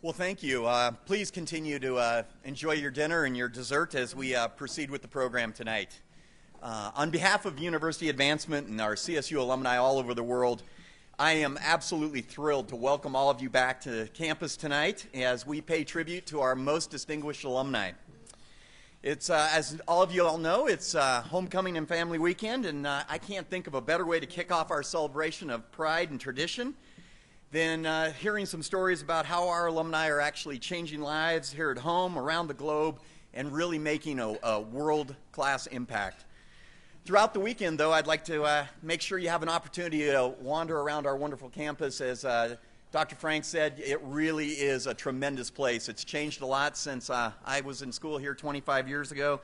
Well, thank you. Please continue to enjoy your dinner and your dessert as we proceed with the program tonight. On behalf of University Advancement and our CSU alumni all over the world, I am absolutely thrilled to welcome all of you back to campus tonight as we pay tribute to our most distinguished alumni. It's, as all of you all know, it's homecoming and family weekend, and I can't think of a better way to kick off our celebration of pride and tradition than hearing some stories about how our alumni are actually changing lives here at home, around the globe, and really making a world-class impact. Throughout the weekend, though, I'd like to make sure you have an opportunity to wander around our wonderful campus. As Dr. Frank said, it really is a tremendous place. It's changed a lot since I was in school here 25 years ago.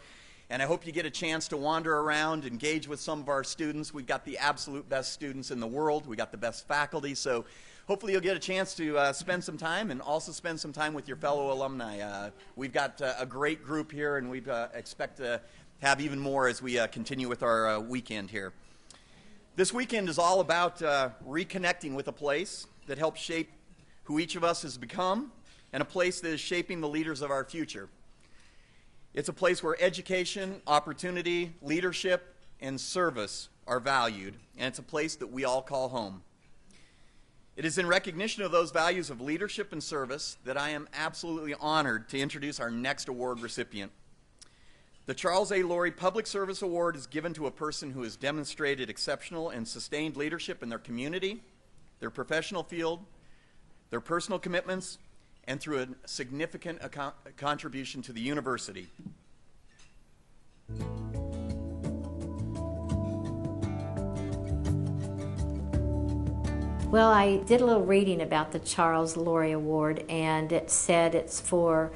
And I hope you get a chance to wander around, engage with some of our students. We've got the absolute best students in the world. We got the best faculty. So hopefully you'll get a chance to spend some time and also spend some time with your fellow alumni. We've got a great group here, and we expect to have even more as we continue with our weekend here. This weekend is all about reconnecting with a place that helps shape who each of us has become and a place that is shaping the leaders of our future. It's a place where education, opportunity, leadership, and service are valued, and it's a place that we all call home. It is in recognition of those values of leadership and service that I am absolutely honored to introduce our next award recipient. The Charles A. Laurie Public Service Award is given to a person who has demonstrated exceptional and sustained leadership in their community, their professional field, their personal commitments, and through a significant contribution to the university. Well, I did a little reading about the Charles Laurie Award, and it said it's for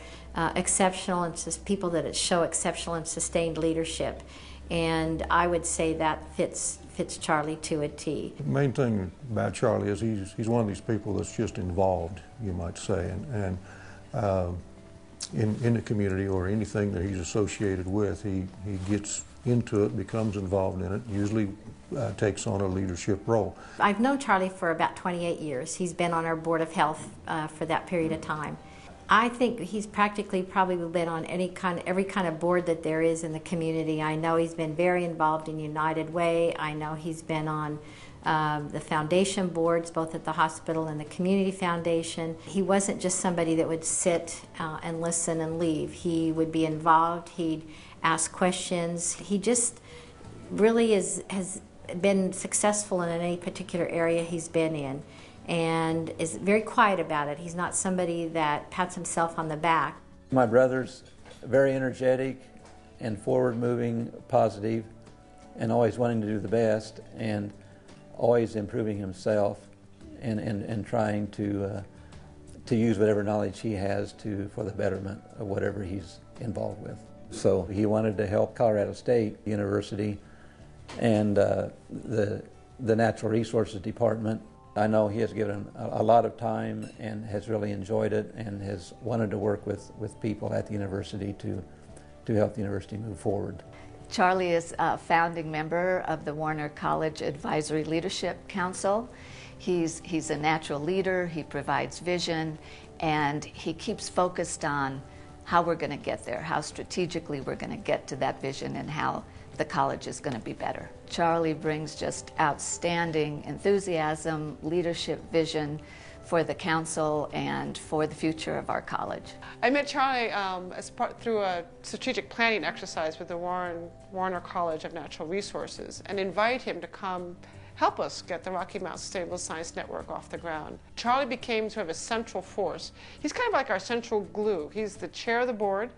exceptional and just people that show exceptional and sustained leadership. And I would say that fits Charlie to a T. The main thing about Charlie is he's one of these people that's just involved, you might say, and in the community or anything that he's associated with, he gets into it, becomes involved in it, usually takes on a leadership role. I've known Charlie for about 28 years. He's been on our Board of Health for that period of time. I think he's practically probably been on every kind of board that there is in the community. I know he's been very involved in United Way. I know he's been on the foundation boards, both at the hospital and the community foundation. He wasn't just somebody that would sit and listen and leave. He would be involved. He'd ask questions. He just really has been successful in any particular area he's been in, and is very quiet about it. He's not somebody that pats himself on the back. My brother's very energetic and forward-moving, positive, and always wanting to do the best, and always improving himself, and trying to use whatever knowledge he has for the betterment of whatever he's involved with. So he wanted to help Colorado State University and the Natural Resources Department. I know he has given a lot of time and has really enjoyed it and has wanted to work with people at the university to help the university move forward. Charlie is a founding member of the Warner College Advisory Leadership Council. He's a natural leader, he provides vision, and he keeps focused on how we're going to get there, how strategically we're going to get to that vision, and how the college is going to be better. Charlie brings just outstanding enthusiasm, leadership, vision for the council and for the future of our college. I met Charlie through a strategic planning exercise with the Warner College of Natural Resources, and invite him to come help us get the Rocky Mountain Sustainable Science Network off the ground. Charlie became sort of a central force. He's kind of like our central glue. He's the chair of the board.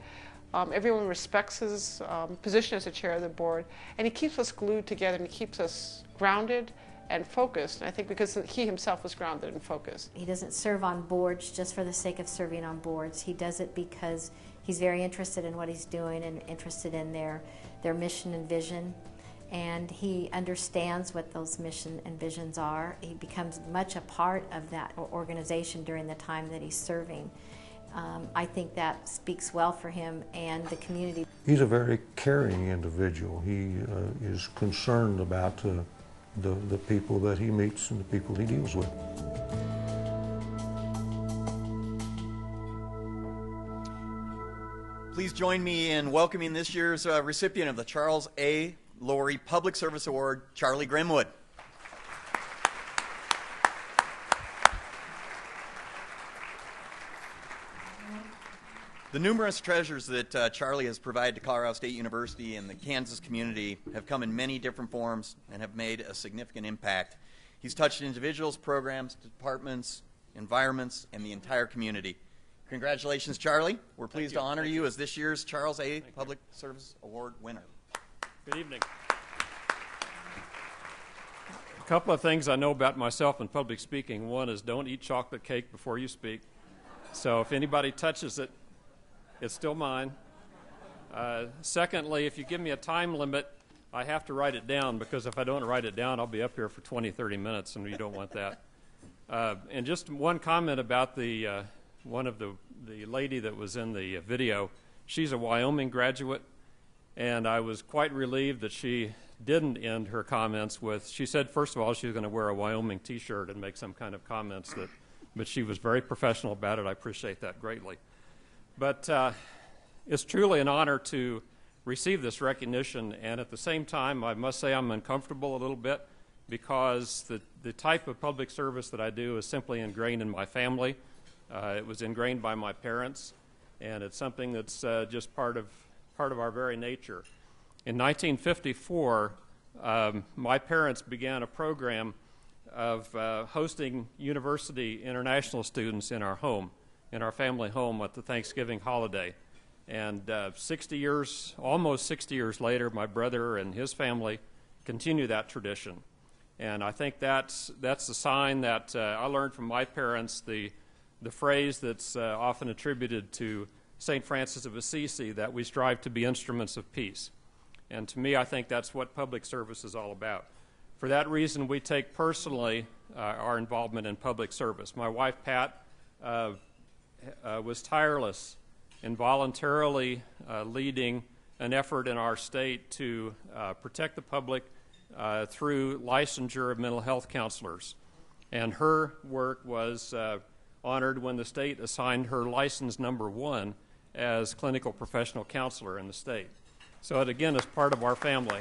Everyone respects his position as the chair of the board, and he keeps us glued together, and he keeps us grounded and focused. And I think because he himself was grounded and focused. He doesn't serve on boards just for the sake of serving on boards. He does it because he's very interested in what he's doing and interested in their mission and vision. And he understands what those mission and visions are. He becomes much a part of that organization during the time that he's serving. I think that speaks well for him and the community. He's a very caring individual. He is concerned about the people that he meets and the people he deals with. Please join me in welcoming this year's recipient of the Charles A. Laurie Public Service Award, Charlie Grimwood. The numerous treasures that Charlie has provided to Colorado State University and the Kansas community have come in many different forms and have made a significant impact. He's touched individuals, programs, departments, environments, and the entire community. Congratulations, Charlie. We're pleased to honor you as this year's Charles A. Public Service Award winner. Good evening. A couple of things I know about myself in public speaking. One is don't eat chocolate cake before you speak. So if anybody touches it, it's still mine. Secondly, if you give me a time limit, I have to write it down, because if I don't write it down, I'll be up here for 20, 30 minutes, and you don't want that. And just one comment about the one of the lady that was in the video. She's a Wyoming graduate, and I was quite relieved that she didn't end her comments with, she said, first of all, she was going to wear a Wyoming t-shirt and make some kind of comments, but she was very professional about it. I appreciate that greatly. But it's truly an honor to receive this recognition, and at the same time, I must say I'm uncomfortable a little bit, because the type of public service that I do is simply ingrained in my family. It was ingrained by my parents, and it's something that's just part of our very nature. In 1954, my parents began a program of hosting university international students in our home, in our family home at the Thanksgiving holiday. And 60 years, almost 60 years later, my brother and his family continue that tradition. And I think that's the sign that I learned from my parents, the phrase that's often attributed to St. Francis of Assisi, that we strive to be instruments of peace. And to me, I think that's what public service is all about. For that reason, we take personally our involvement in public service. My wife, Pat, was tireless in voluntarily leading an effort in our state to protect the public through licensure of mental health counselors. And her work was honored when the state assigned her license number 1 as clinical professional counselor in the state. So it again is part of our family.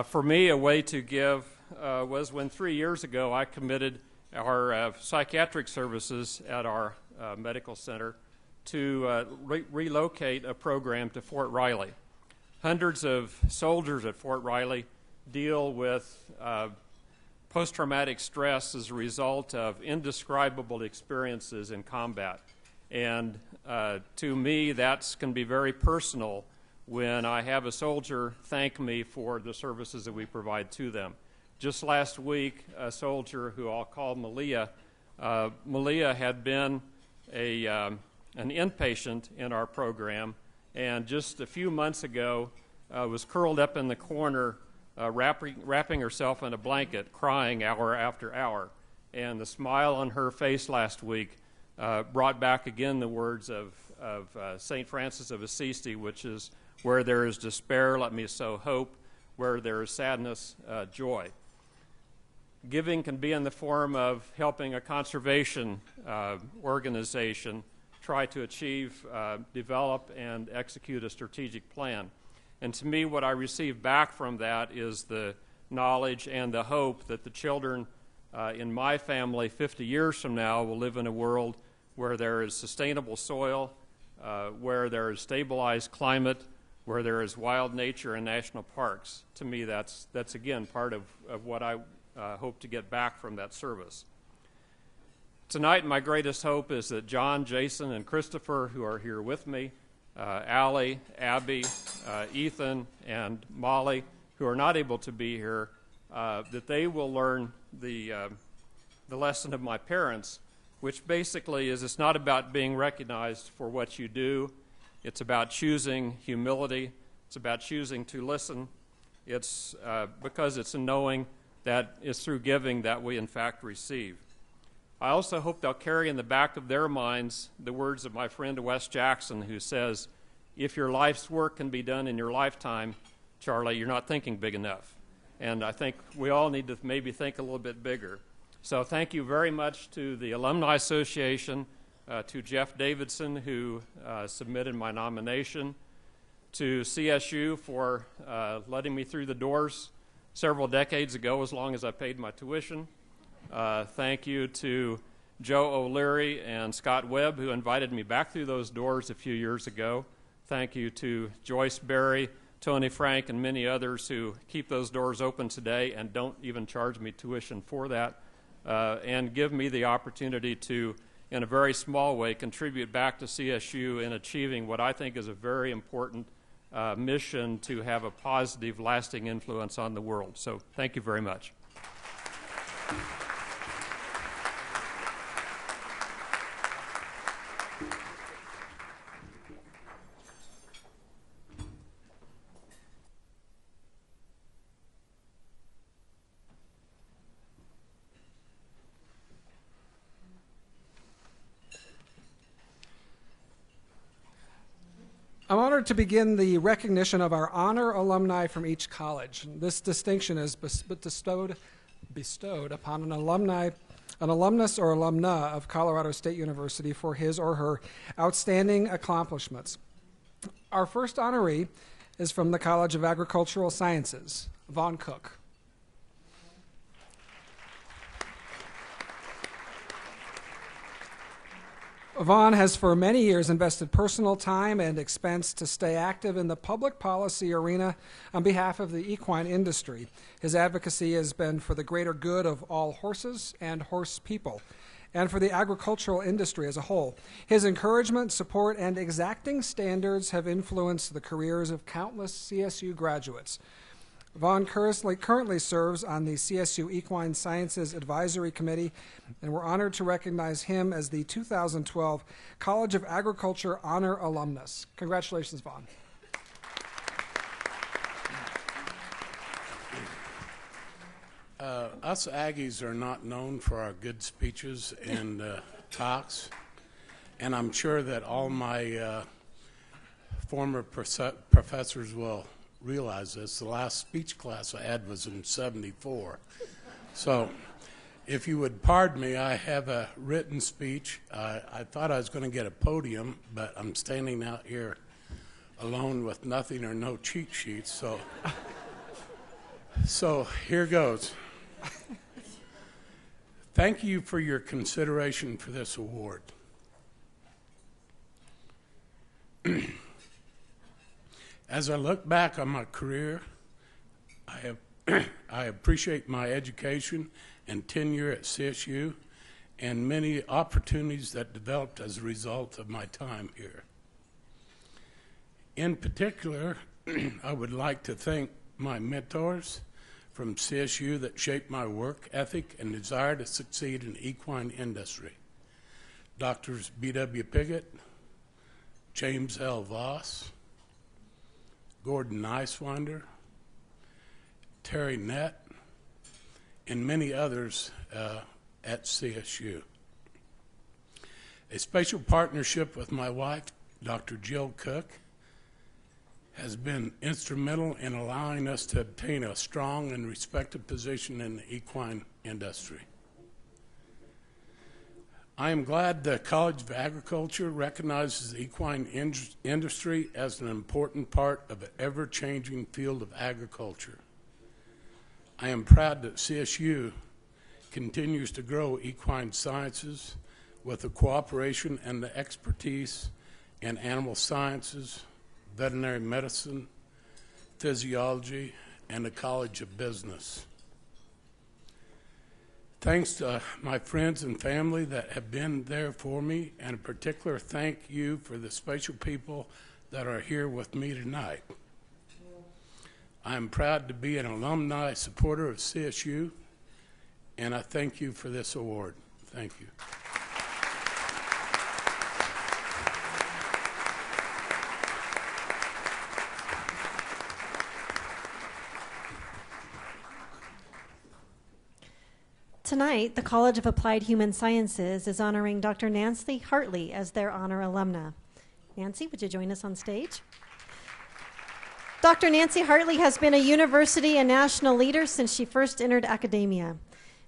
For me, a way to give was when 3 years ago I committed our psychiatric services at our medical center to relocate a program to Fort Riley. Hundreds of soldiers at Fort Riley deal with post-traumatic stress as a result of indescribable experiences in combat. And to me, that can be very personal when I have a soldier thank me for the services that we provide to them. Just last week, a soldier who I'll call Malia, Malia had been an inpatient in our program, and just a few months ago was curled up in the corner, wrapping herself in a blanket, crying hour after hour. And the smile on her face last week brought back again the words of St. Francis of Assisi, which is, where there is despair, let me sow hope. Where there is sadness, joy. Giving can be in the form of helping a conservation organization try to achieve, develop, and execute a strategic plan. And to me, what I receive back from that is the knowledge and the hope that the children in my family 50 years from now will live in a world where there is sustainable soil, where there is stabilized climate, where there is wild nature and national parks. To me, that's again part of what I hope to get back from that service. Tonight, my greatest hope is that John, Jason, and Christopher, who are here with me, Allie, Abby, Ethan, and Molly, who are not able to be here, that they will learn the lesson of my parents, which basically is it's not about being recognized for what you do. It's about choosing humility. It's about choosing to listen. It's because it's a knowing that it's through giving that we in fact receive. I also hope they'll carry in the back of their minds the words of my friend Wes Jackson, who says, if your life's work can be done in your lifetime, Charlie, you're not thinking big enough. And I think we all need to maybe think a little bit bigger. So thank you very much to the Alumni Association, to Jeff Davidson, who submitted my nomination, to CSU for letting me through the doors several decades ago, as long as I paid my tuition. Thank you to Joe O'Leary and Scott Webb, who invited me back through those doors a few years ago. Thank you to Joyce Berry, Tony Frank, and many others who keep those doors open today and don't even charge me tuition for that, and give me the opportunity to, in a very small way, contribute back to CSU in achieving what I think is a very important mission to have a positive, lasting influence on the world. So thank you very much. I'm honored to begin the recognition of our honor alumni from each college. This distinction is bestowed upon an alumnus or alumna of Colorado State University for his or her outstanding accomplishments. Our first honoree is from the College of Agricultural Sciences, Vaughn Cook. Vaughn has for many years invested personal time and expense to stay active in the public policy arena on behalf of the equine industry. His advocacy has been for the greater good of all horses and horse people, and for the agricultural industry as a whole. His encouragement, support, and exacting standards have influenced the careers of countless CSU graduates. Vaughn currently serves on the CSU Equine Sciences Advisory Committee, and we're honored to recognize him as the 2012 College of Agriculture Honor Alumnus. Congratulations, Vaughn. Us Aggies are not known for our good speeches and talks, and I'm sure that all my former professors will realize this. The last speech class I had was in '74. So if you would pardon me, I have a written speech. I thought I was going to get a podium, but I'm standing out here alone with nothing or no cheat sheets. So here goes. Thank you for your consideration for this award. As I look back on my career, I appreciate my education and tenure at CSU and many opportunities that developed as a result of my time here. In particular, I would like to thank my mentors from CSU that shaped my work ethic and desire to succeed in the equine industry. Doctors B.W. Piggott, James L. Voss, Gordon Niswander, Terry Nett, and many others at CSU. A special partnership with my wife, Dr. Jill Cook, has been instrumental in allowing us to obtain a strong and respected position in the equine industry. I am glad the College of Agriculture recognizes the equine industry as an important part of an ever-changing field of agriculture. I am proud that CSU continues to grow equine sciences with the cooperation and the expertise in animal sciences, veterinary medicine, physiology, and the College of Business. Thanks to my friends and family that have been there for me, and in particular, thank you for the special people that are here with me tonight. I am proud to be an alumni supporter of CSU, and I thank you for this award. Thank you. Tonight, the College of Applied Human Sciences is honoring Dr. Nancy Hartley as their honor alumna. Nancy, would you join us on stage? Dr. Nancy Hartley has been a university and national leader since she first entered academia.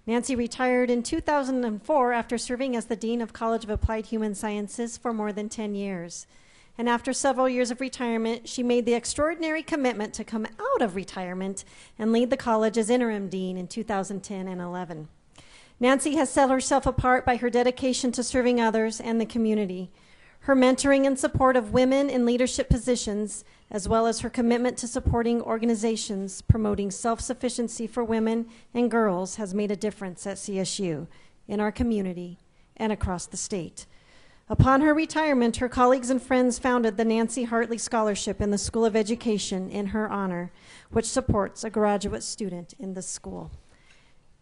Nancy retired in 2004 after serving as the Dean of College of Applied Human Sciences for more than 10 years. And after several years of retirement, she made the extraordinary commitment to come out of retirement and lead the college as interim dean in 2010 and 11. Nancy has set herself apart by her dedication to serving others and the community. Her mentoring and support of women in leadership positions, as well as her commitment to supporting organizations promoting self-sufficiency for women and girls, has made a difference at CSU, in our community, and across the state. Upon her retirement, her colleagues and friends founded the Nancy Hartley Scholarship in the School of Education in her honor, which supports a graduate student in the school.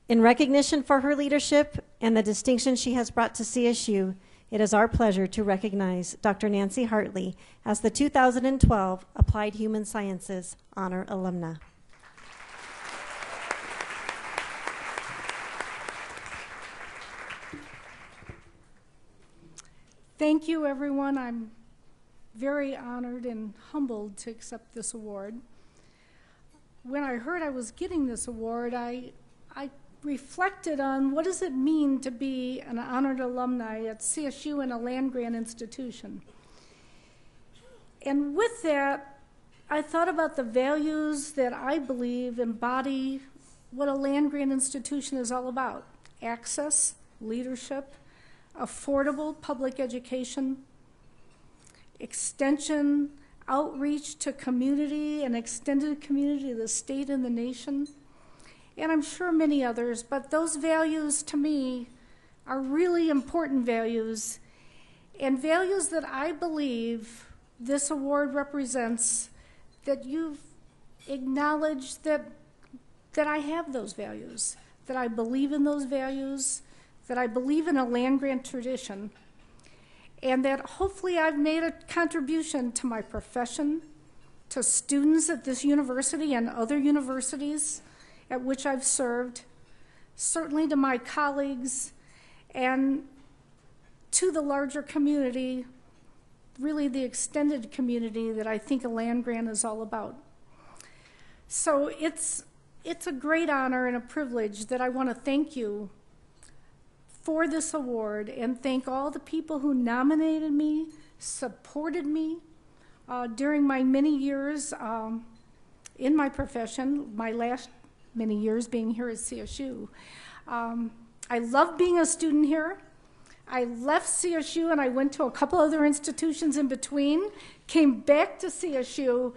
In recognition for her leadership and the distinction she has brought to CSU, it is our pleasure to recognize Dr. Nancy Hartley as the 2012 Applied Human Sciences Honor Alumna. Thank you, everyone. I'm very honored and humbled to accept this award. When I heard I was getting this award, I reflected on what does it mean to be an honored alumni at CSU in a land-grant institution. And with that, I thought about the values that I believe embody what a land-grant institution is all about: access, leadership, affordable public education, extension, outreach to community and extended community of the state and the nation, and I'm sure many others, but those values to me are really important values, and values that I believe this award represents, that you've acknowledged that I have those values, that I believe in those values, that I believe in a land-grant tradition, and that hopefully I've made a contribution to my profession, to students at this university and other universities at which I've served, certainly to my colleagues, and to the larger community, really the extended community that I think a land-grant is all about. So it's a great honor and a privilege that I want to thank you for this award and thank all the people who nominated me, supported me during my many years in my profession, my last many years being here at CSU. I love being a student here. I left CSU and I went to a couple other institutions in between, came back to CSU,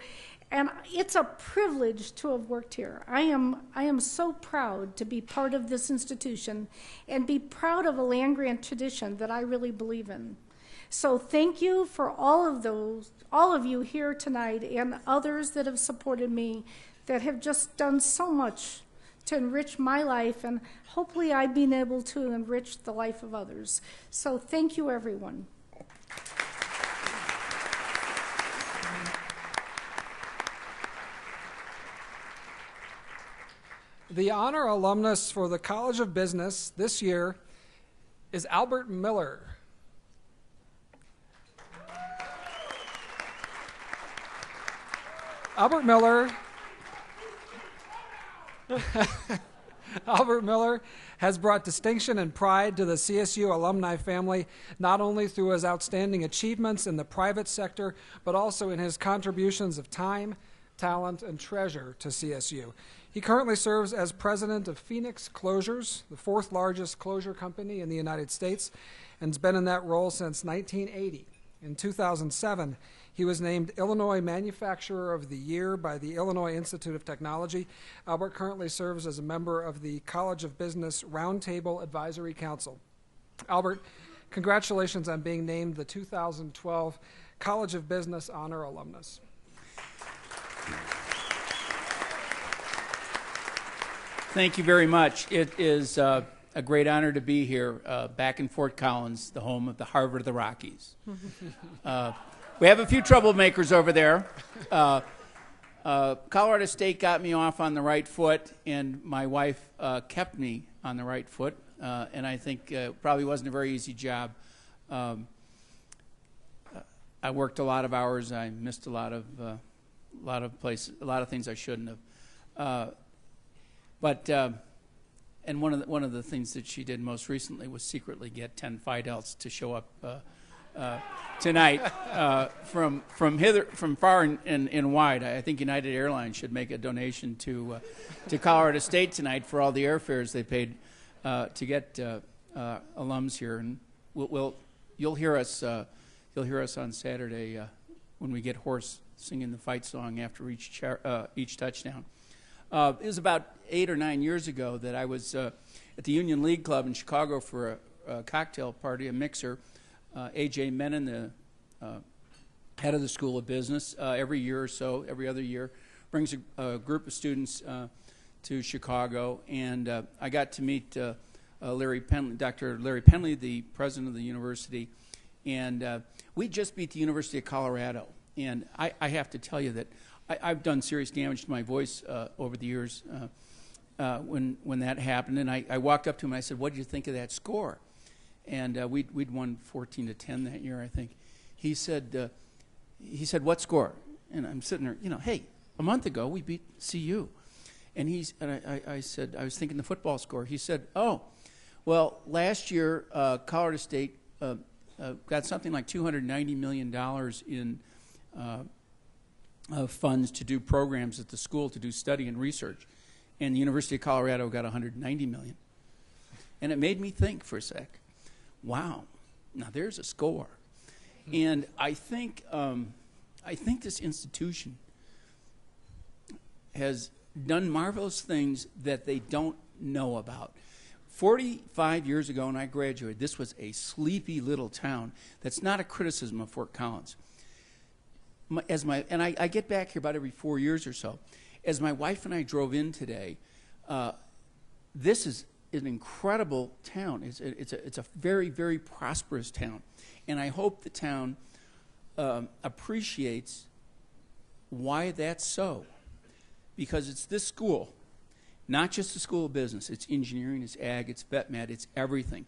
and it's a privilege to have worked here. I am so proud to be part of this institution and be proud of a land-grant tradition that I really believe in. So thank you for all of you here tonight and others that have supported me, that have just done so much to enrich my life, and hopefully I've been able to enrich the life of others. So thank you, everyone. The honor alumnus for the College of Business this year is Albert Miller. Albert Miller has brought distinction and pride to the CSU alumni family, not only through his outstanding achievements in the private sector, but also in his contributions of time, talent, and treasure to CSU. He currently serves as president of Phoenix Closures, the fourth largest closure company in the United States, and has been in that role since 1980. In 2007, he was named Illinois Manufacturer of the Year by the Illinois Institute of Technology. Albert currently serves as a member of the College of Business Roundtable Advisory Council. Albert, congratulations on being named the 2012 College of Business Honor Alumnus. Thank you very much. It is a great honor to be here back in Fort Collins, the home of the Harvard of the Rockies. We have a few troublemakers over there. Colorado State got me off on the right foot, and my wife kept me on the right foot, and I think it probably wasn't a very easy job. I worked a lot of hours. I missed a lot of things I shouldn't have. But and one of the things that she did most recently was secretly get 10 Fidels to show up tonight from far and wide. I think United Airlines should make a donation to Colorado State tonight for all the airfares they paid to get alums here, and you'll hear us on Saturday when we get Horse singing the fight song after each touchdown. It was about 8 or 9 years ago that I was at the Union League Club in Chicago for a cocktail party, a mixer. A.J. Menon, the head of the School of Business, every year or so, every other year, brings a group of students to Chicago, and I got to meet Dr. Larry Penley, the president of the university, and we just beat the University of Colorado. And I have to tell you that I've done serious damage to my voice over the years when that happened, and I walked up to him and I said, "What did you think of that score?" And we'd won 14-10 that year, I think. He said, "What score?" And I'm sitting there, hey, a month ago we beat CU. And I said, I was thinking the football score. He said, "Oh, well, last year Colorado State got something like $290 million in funds to do programs at the school to do study and research, and the University of Colorado got $190 million." And it made me think for a sec. Wow, now there's a score. And I think this institution has done marvelous things that they don't know about. 45 years ago when I graduated, this was a sleepy little town. That's not a criticism of Fort Collins. I get back here about every 4 years or so. As my wife and I drove in today, this is an incredible town. It's a very, very prosperous town. And I hope the town appreciates why that's so. Because it's this school, not just the School of Business. It's engineering, it's ag, it's vet med, it's everything.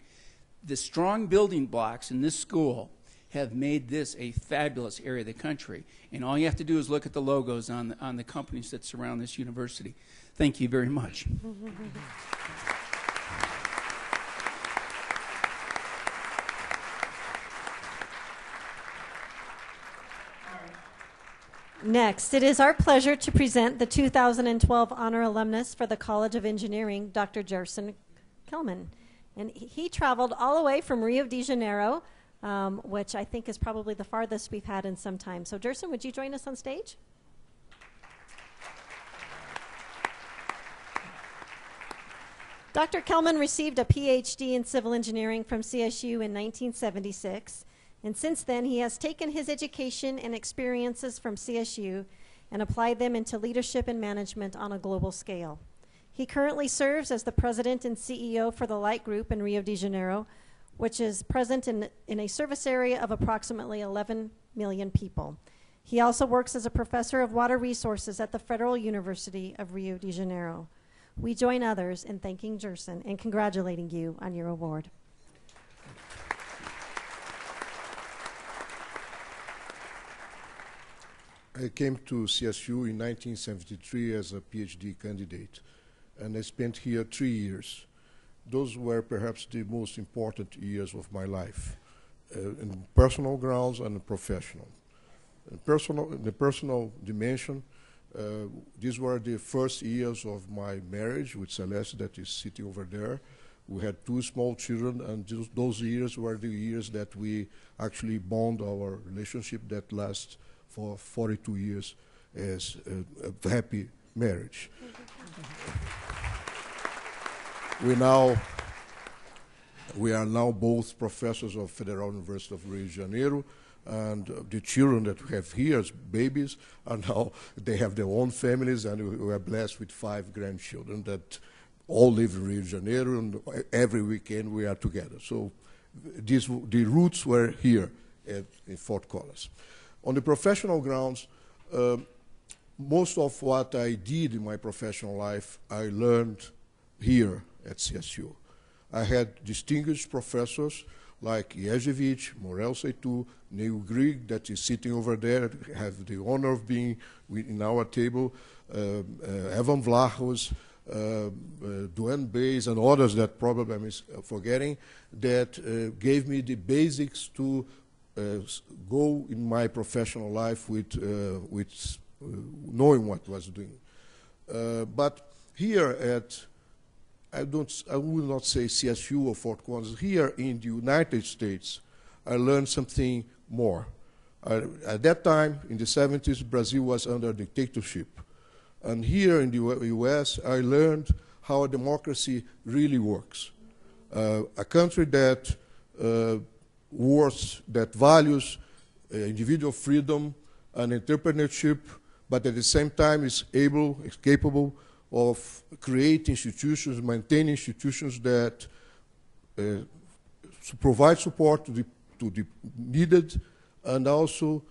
The strong building blocks in this school have made this a fabulous area of the country. And all you have to do is look at the logos on the companies that surround this university. Thank you very much. Next, it is our pleasure to present the 2012 Honor Alumnus for the College of Engineering, Dr. Jerson Kelman. And he traveled all the way from Rio de Janeiro, which I think is probably the farthest we've had in some time. So, Jerson, would you join us on stage? Dr. Kelman received a PhD in civil engineering from CSU in 1976. And since then, he has taken his education and experiences from CSU and applied them into leadership and management on a global scale. He currently serves as the president and CEO for the Light Group in Rio de Janeiro, which is present in a service area of approximately 11 million people. He also works as a professor of water resources at the Federal University of Rio de Janeiro. We join others in thanking Jerson and congratulating you on your award. I came to CSU in 1973 as a PhD candidate, and I spent here 3 years. Those were perhaps the most important years of my life, in personal grounds and professional. In the personal dimension, these were the first years of my marriage with Celeste, that is sitting over there. We had 2 small children, and those years were the years that we actually bond our relationship that lasts for 42 years as a happy marriage. We are now both professors of Federal University of Rio de Janeiro, and the children that we have here as babies are now, they have their own families, and we are blessed with 5 grandchildren that all live in Rio de Janeiro, and every weekend we are together. So the roots were here in Fort Collins. On the professional grounds, most of what I did in my professional life, I learned here at CSU. I had distinguished professors like Ježević, Morel Seitu, Neil Grieg, that is sitting over there, have the honor of being in our table, Evan Vlahos, Duane Bays, and others that probably I'm forgetting, that gave me the basics to go in my professional life with knowing what I was doing. But here at, I will not say CSU or Fort Collins, here in the United States, I learned something more. At that time, in the 70s, Brazil was under dictatorship. And here in the US, I learned how a democracy really works. A country that that values individual freedom and entrepreneurship, but at the same time is capable of creating institutions, maintaining institutions that provide support to the needed, and also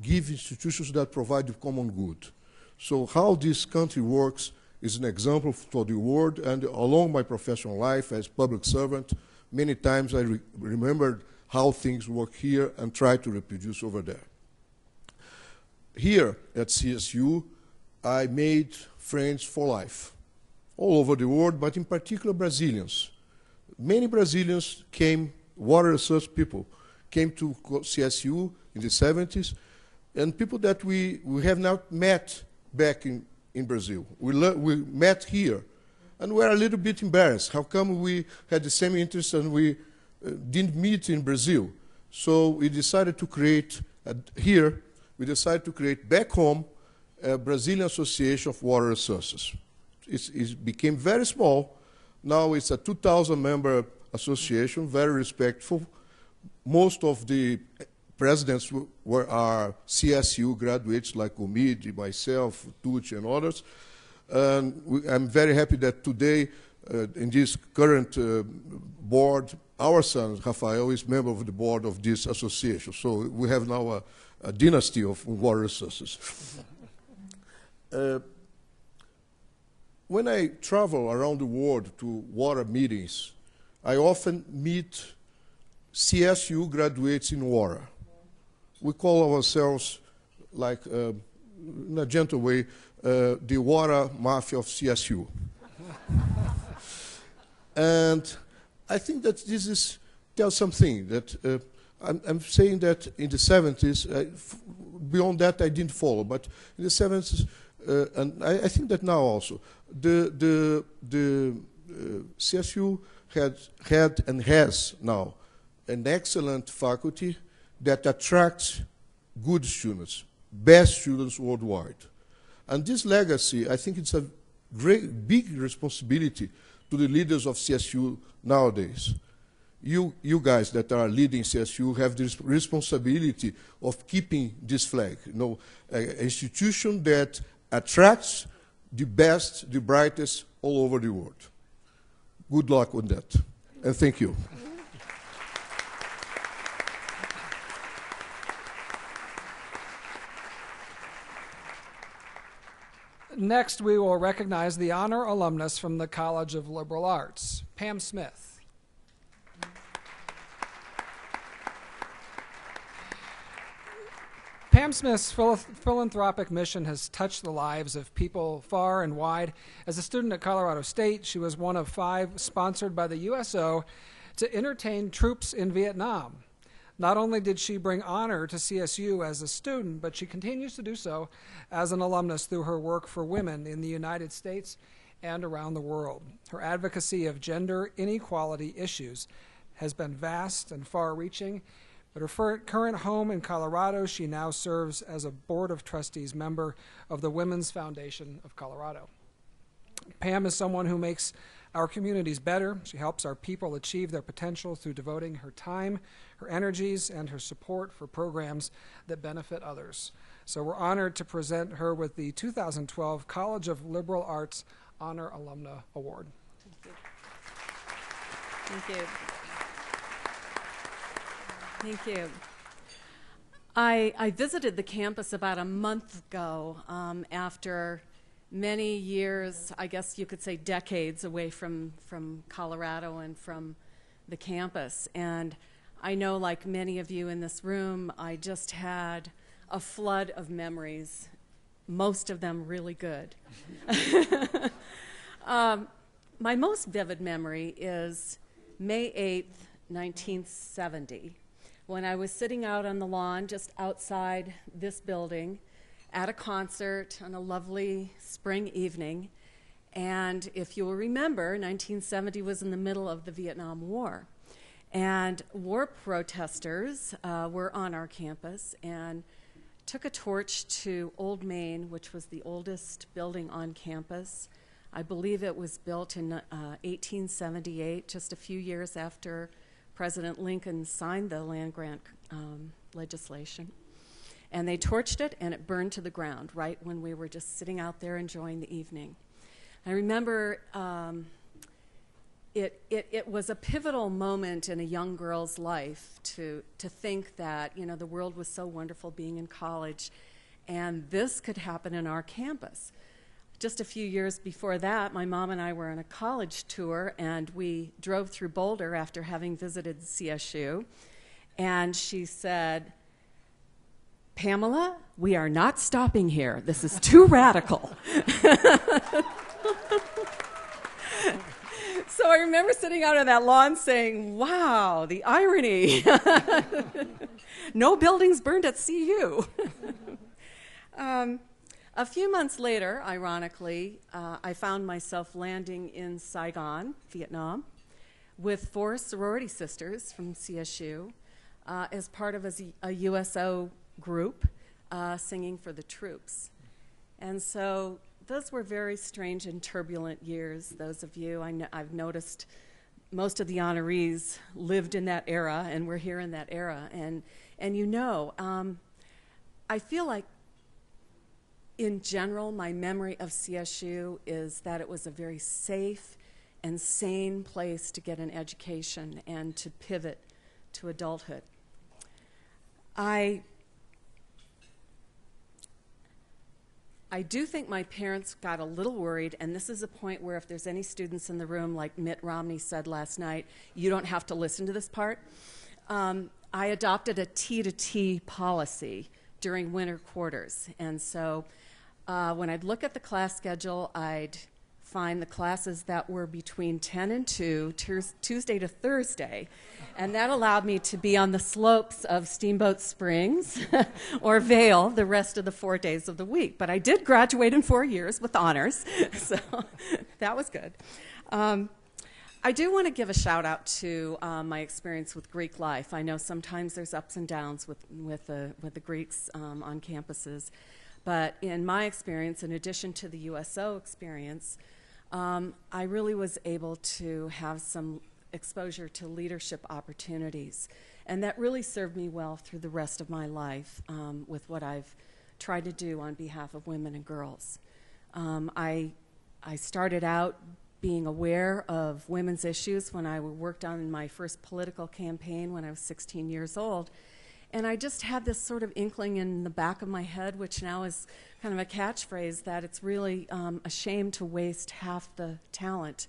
give institutions that provide the common good. So how this country works is an example for the world, and along my professional life as public servant, many times I remembered how things work here and try to reproduce over there. Here at CSU, I made friends for life, all over the world, but in particular Brazilians. Many Brazilians came, water research people, came to CSU in the 70s, and people that we have not met back in Brazil. We met here, and we're a little bit embarrassed. How come we had the same interests and we didn't meet in Brazil? So we decided to create, we decided to create back home a Brazilian Association of Water Resources. It became very small. Now it's a 2,000-member association, very respectful. Most of the presidents are CSU graduates like Omid, myself, Tucci, and others. And I'm very happy that today, in this current board, our son, Rafael, is member of the board of this association. So we have now a dynasty of water resources. When I travel around the world to water meetings, I often meet CSU graduates in water. We call ourselves, like, in a gentle way, the water mafia of CSU. And I think that this tells something, that I'm saying that in the 70s, beyond that I didn't follow, but in the 70s, and I think that now also, the CSU had and has now an excellent faculty that attracts good students, best students worldwide. And this legacy, I think it's a big responsibility to the leaders of CSU nowadays. You guys that are leading CSU have this responsibility of keeping this flag. You know, an institution that attracts the best, the brightest all over the world. Good luck with that, and thank you. Next, we will recognize the honor alumnus from the College of Liberal Arts, Pam Smith. Pam Smith's philanthropic mission has touched the lives of people far and wide. As a student at Colorado State, she was one of 5 sponsored by the USO to entertain troops in Vietnam. Not only did she bring honor to CSU as a student, but she continues to do so as an alumnus through her work for women in the United States and around the world. Her advocacy of gender inequality issues has been vast and far-reaching. But her current home in Colorado, she now serves as a Board of Trustees member of the Women's Foundation of Colorado. Pam is someone who makes our communities better. She helps our people achieve their potential through devoting her time, her energies, and her support for programs that benefit others. So we're honored to present her with the 2012 College of Liberal Arts Honor Alumna Award. Thank you. Thank you. I visited the campus about a month ago after many years, I guess you could say decades, away from Colorado and from the campus. And I know, like many of you in this room, I just had a flood of memories most of them really good. My most vivid memory is May 8th, 1970, when I was sitting out on the lawn just outside this building at a concert on a lovely spring evening. And if you will remember, 1970 was in the middle of the Vietnam War. And war protesters were on our campus and took a torch to Old Main, which was the oldest building on campus. I believe it was built in 1878, just a few years after President Lincoln signed the land grant legislation. And they torched it, and it burned to the ground right when we were just sitting out there enjoying the evening. I remember it was a pivotal moment in a young girl's life to think that, you know, the world was so wonderful being in college, and this could happen in our campus. Just a few years before that, my mom and I were on a college tour, and we drove through Boulder after having visited CSU, and she said, "Pamela, we are not stopping here. This is too radical." So I remember sitting out on that lawn saying, wow, the irony. No buildings burned at CU. A few months later, ironically, I found myself landing in Saigon, Vietnam, with 4 sorority sisters from CSU as part of a USO group singing for the troops. And so those were very strange and turbulent years. Those of you, I've noticed most of the honorees lived in that era, and we're here in that era. And you know, I feel like in general, my memory of CSU is that it was a very safe and sane place to get an education and to pivot to adulthood. I do think my parents got a little worried, and this is a point where if there's any students in the room, like Mitt Romney said last night, you don't have to listen to this part. I adopted a T-to-T policy during winter quarters, and so when I'd look at the class schedule, I'd find the classes that were between 10 and 2, Tuesday to Thursday, and that allowed me to be on the slopes of Steamboat Springs or Vail the rest of the 4 days of the week. But I did graduate in 4 years with honors, so that was good. I do want to give a shout out to my experience with Greek life. I know sometimes there's ups and downs with the Greeks on campuses, but in my experience, in addition to the USO experience, I really was able to have some exposure to leadership opportunities, and that really served me well through the rest of my life with what I've tried to do on behalf of women and girls. I started out being aware of women's issues when I worked on my first political campaign when I was 16 years old. And I just had this sort of inkling in the back of my head, which now is kind of a catchphrase, that it's really a shame to waste half the talent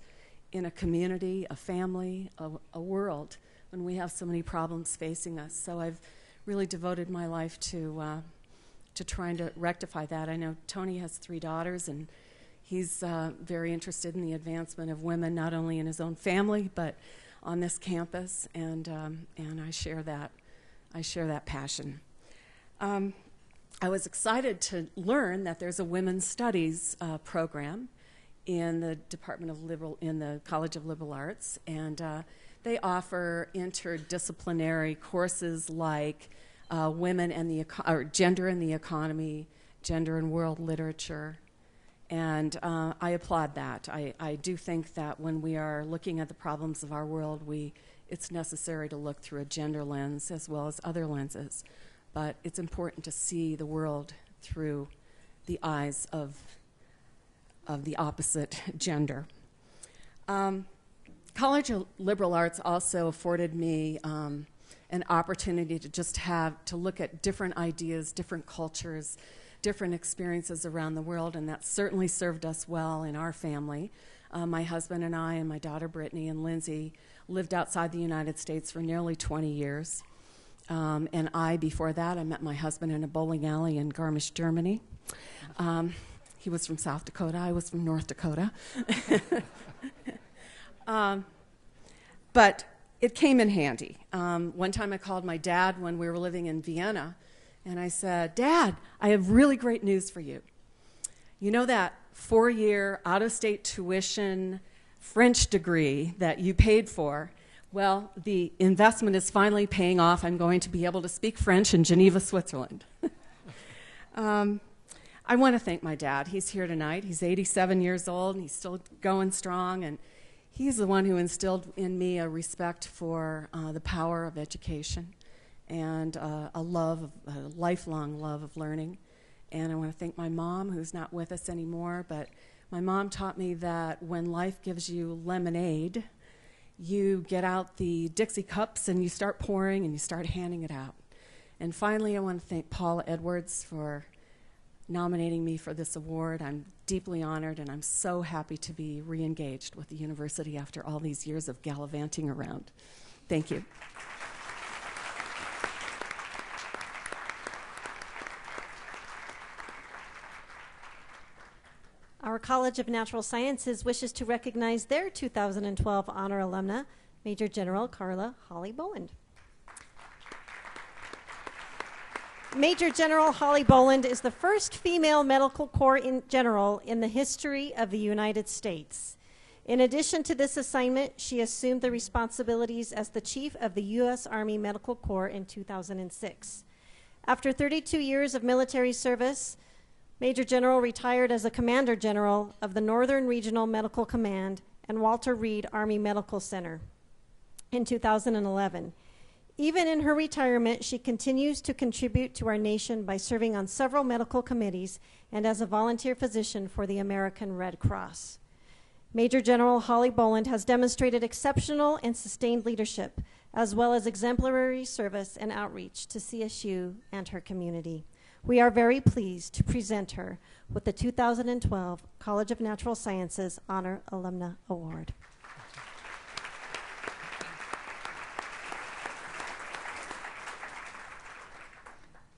in a community, a family, a world, when we have so many problems facing us. So I've really devoted my life to trying to rectify that. I know Tony has 3 daughters, and he's very interested in the advancement of women, not only in his own family, but on this campus, and I share that. I share that passion. I was excited to learn that there's a women's studies program in the in the College of Liberal Arts, and they offer interdisciplinary courses like women and gender in the economy, gender in world literature, and I applaud that. I do think that when we are looking at the problems of our world, it's necessary to look through a gender lens as well as other lenses, but it's important to see the world through the eyes of the opposite gender. College of Liberal Arts also afforded me an opportunity to just to look at different ideas, different cultures, different experiences around the world, and that certainly served us well in our family. My husband and I and my daughter Brittany and Lindsay lived outside the United States for nearly 20 years. And before that, I met my husband in a bowling alley in Garmisch, Germany. He was from South Dakota. I was from North Dakota. But it came in handy. One time I called my dad when we were living in Vienna, and I said, "Dad, I have really great news for you. You know that 4-year out-of-state tuition French degree that you paid for? Well, the investment is finally paying off. I'm going to be able to speak French in Geneva, Switzerland." I want to thank my dad. He's here tonight. He's 87 years old, and he's still going strong, and he's the one who instilled in me a respect for the power of education and a lifelong love of learning. And I want to thank my mom, who's not with us anymore, but my mom taught me that when life gives you lemonade, you get out the Dixie cups and you start pouring and you start handing it out. And finally, I want to thank Paula Edwards for nominating me for this award. I'm deeply honored, and I'm so happy to be re-engaged with the university after all these years of gallivanting around. Thank you. Our College of Natural Sciences wishes to recognize their 2012 honor alumna, Major General Carla Holly Boland. Major General Holly Boland is the first female medical corps general in the history of the United States. In addition to this assignment, she assumed the responsibilities as the chief of the U.S. Army Medical Corps in 2006. After 32 years of military service, Major General retired as a Commander General of the Northern Regional Medical Command and Walter Reed Army Medical Center in 2011. Even in her retirement, she continues to contribute to our nation by serving on several medical committees and as a volunteer physician for the American Red Cross. Major General Holly Boland has demonstrated exceptional and sustained leadership, as well as exemplary service and outreach to CSU and her community. We are very pleased to present her with the 2012 College of Natural Sciences Honor Alumna Award.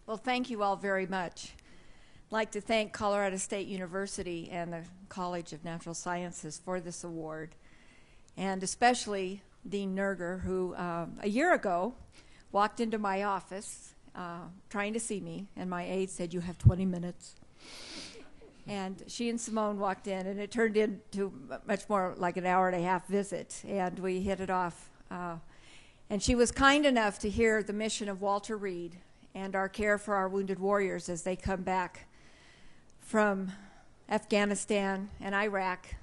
Well, thank you all very much. I'd like to thank Colorado State University and the College of Natural Sciences for this award, and especially Dean Nerger, who a year ago walked into my office trying to see me, and my aide said, "You have 20 minutes." And she and Simone walked in, and it turned into much more like an hour-and-a-half visit, and we hit it off. And she was kind enough to hear the mission of Walter Reed and our care for our wounded warriors as they come back from Afghanistan and Iraq,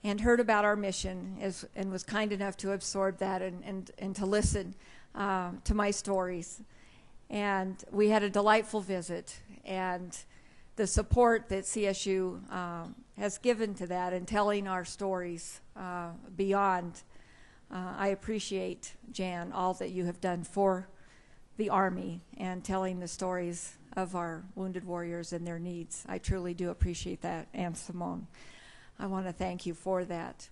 and heard about our mission and was kind enough to absorb that and to listen to my stories. And we had a delightful visit, and the support that CSU has given to that and telling our stories beyond, I appreciate, Jan, all that you have done for the Army and telling the stories of our wounded warriors and their needs. I truly do appreciate that, and Simone. I want to thank you for that.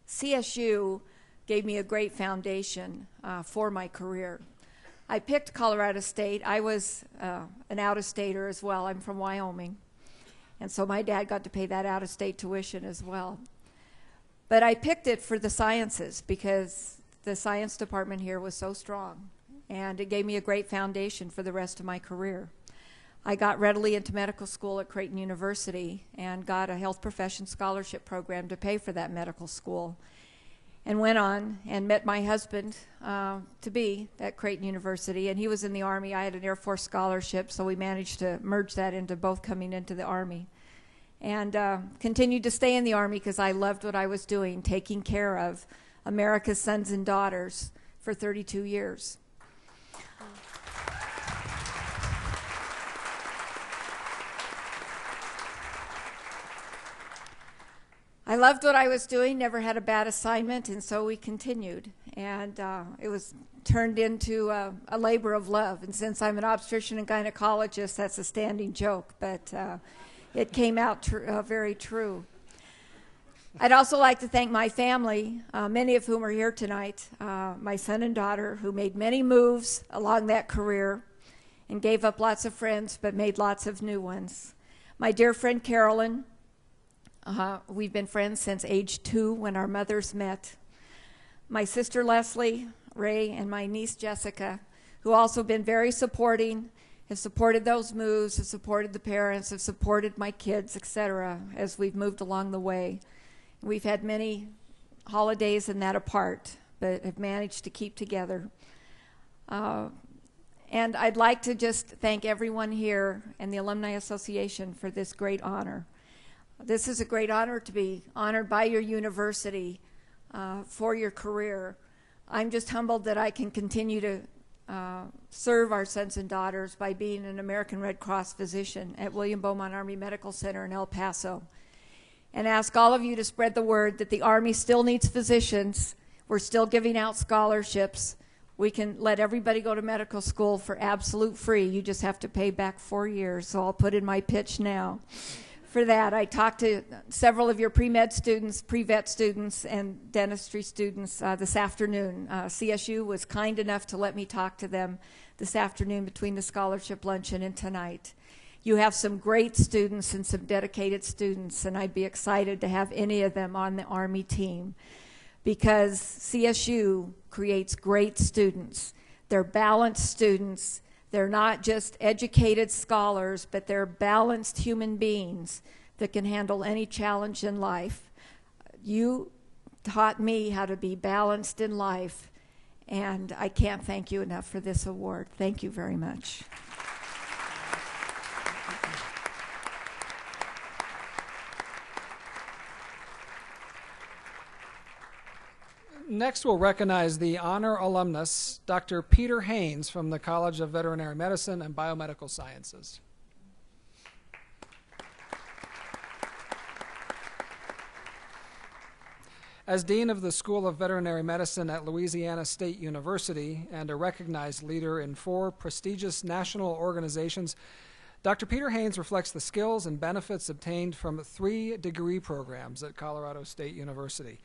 CSU gave me a great foundation for my career. I picked Colorado State. I was an out-of-stater as well. I'm from Wyoming, and so my dad got to pay that out-of-state tuition as well. But I picked it for the sciences because the science department here was so strong, and it gave me a great foundation for the rest of my career. I got readily into medical school at Creighton University and got a health profession scholarship program to pay for that medical school, and went on and met my husband to be at Creighton University, and he was in the Army. I had an Air Force scholarship, so we managed to merge that into both coming into the Army, and continued to stay in the Army because I loved what I was doing, taking care of America's sons and daughters for 32 years. I loved what I was doing, never had a bad assignment, and so we continued. And it was turned into a labor of love. And since I'm an obstetrician and gynecologist, that's a standing joke, but it came out very true. I'd also like to thank my family, many of whom are here tonight, my son and daughter, who made many moves along that career and gave up lots of friends but made lots of new ones. My dear friend Carolyn, we've been friends since age 2 when our mothers met. My sister Leslie, Ray, and my niece Jessica, who also been very supporting, have supported those moves, have supported the parents, have supported my kids, etc., as we've moved along the way. We've had many holidays and that apart, but have managed to keep together. And I'd like to just thank everyone here and the Alumni Association for this great honor. This is a great honor to be honored by your university for your career. I'm just humbled that I can continue to serve our sons and daughters by being an American Red Cross physician at William Beaumont Army Medical Center in El Paso. And ask all of you to spread the word that the Army still needs physicians. We're still giving out scholarships. We can let everybody go to medical school for absolute free. You just have to pay back 4 years. So I'll put in my pitch now. For that, I talked to several of your pre-med students, pre-vet students, and dentistry students this afternoon. CSU was kind enough to let me talk to them this afternoon between the scholarship luncheon and tonight. You have some great students and some dedicated students, and I'd be excited to have any of them on the Army team because CSU creates great students. They're balanced students. They're not just educated scholars, but they're balanced human beings that can handle any challenge in life. You taught me how to be balanced in life, and I can't thank you enough for this award. Thank you very much. Next, we'll recognize the honor alumnus, Dr. Peter Haynes from the College of Veterinary Medicine and Biomedical Sciences. As Dean of the School of Veterinary Medicine at Louisiana State University and a recognized leader in 4 prestigious national organizations, Dr. Peter Haynes reflects the skills and benefits obtained from 3 degree programs at Colorado State University.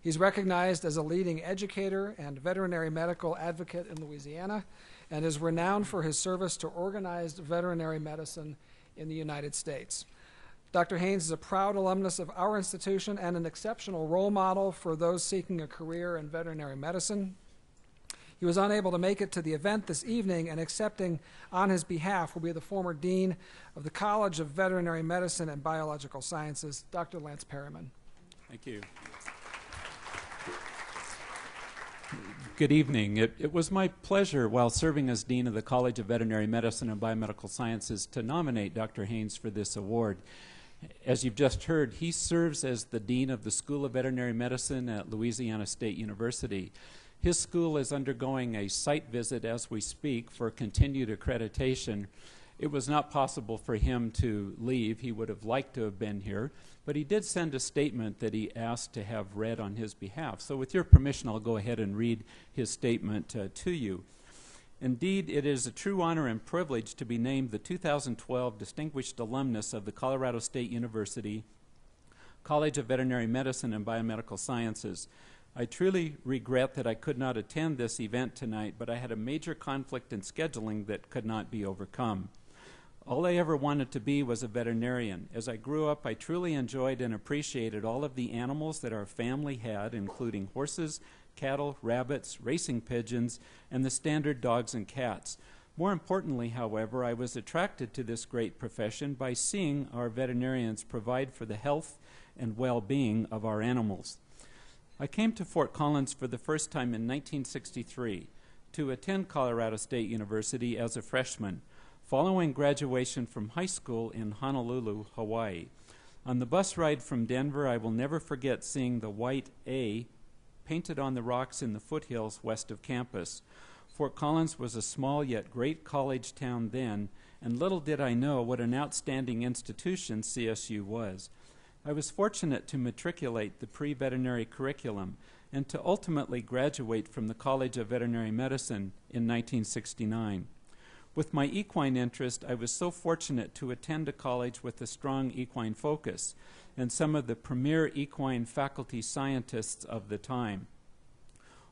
He's recognized as a leading educator and veterinary medical advocate in Louisiana and is renowned for his service to organized veterinary medicine in the United States. Dr. Haynes is a proud alumnus of our institution and an exceptional role model for those seeking a career in veterinary medicine. He was unable to make it to the event this evening, and accepting on his behalf will be the former Dean of the College of Veterinary Medicine and Biological Sciences, Dr. Lance Perryman. Thank you. Good evening. It was my pleasure while serving as Dean of the College of Veterinary Medicine and Biomedical Sciences to nominate Dr. Haynes for this award. As you've just heard, he serves as the Dean of the School of Veterinary Medicine at Louisiana State University. His school is undergoing a site visit as we speak for continued accreditation. It was not possible for him to leave. He would have liked to have been here, but he did send a statement that he asked to have read on his behalf. So with your permission, I'll go ahead and read his statement to you. Indeed, it is a true honor and privilege to be named the 2012 Distinguished Alumnus of the Colorado State University College of Veterinary Medicine and Biomedical Sciences. I truly regret that I could not attend this event tonight, but I had a major conflict in scheduling that could not be overcome. All I ever wanted to be was a veterinarian. As I grew up, I truly enjoyed and appreciated all of the animals that our family had, including horses, cattle, rabbits, racing pigeons, and the standard dogs and cats. More importantly, however, I was attracted to this great profession by seeing our veterinarians provide for the health and well-being of our animals. I came to Fort Collins for the first time in 1963 to attend Colorado State University as a freshman, following graduation from high school in Honolulu, Hawaii. On the bus ride from Denver, I will never forget seeing the white A painted on the rocks in the foothills west of campus. Fort Collins was a small yet great college town then, and little did I know what an outstanding institution CSU was. I was fortunate to matriculate the pre-veterinary curriculum and to ultimately graduate from the College of Veterinary Medicine in 1969. With my equine interest, I was so fortunate to attend a college with a strong equine focus and some of the premier equine faculty scientists of the time.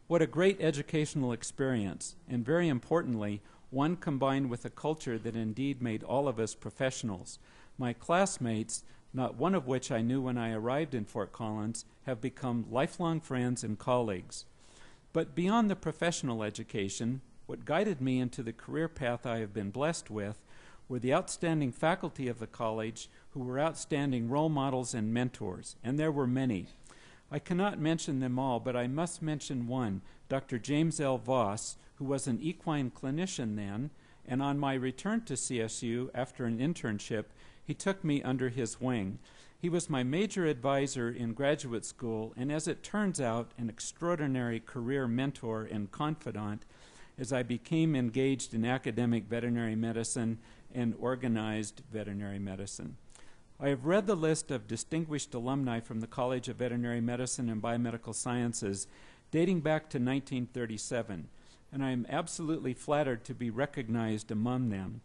What a great educational experience, and very importantly, one combined with a culture that indeed made all of us professionals. My classmates, not one of which I knew when I arrived in Fort Collins, have become lifelong friends and colleagues. But beyond the professional education, what guided me into the career path I have been blessed with were the outstanding faculty of the college who were outstanding role models and mentors, and there were many. I cannot mention them all, but I must mention one, Dr. James L. Voss, who was an equine clinician then, and on my return to CSU after an internship, he took me under his wing. He was my major advisor in graduate school, and as it turns out, an extraordinary career mentor and confidant as I became engaged in academic veterinary medicine and organized veterinary medicine. I have read the list of distinguished alumni from the College of Veterinary Medicine and Biomedical Sciences dating back to 1937, and I am absolutely flattered to be recognized among them.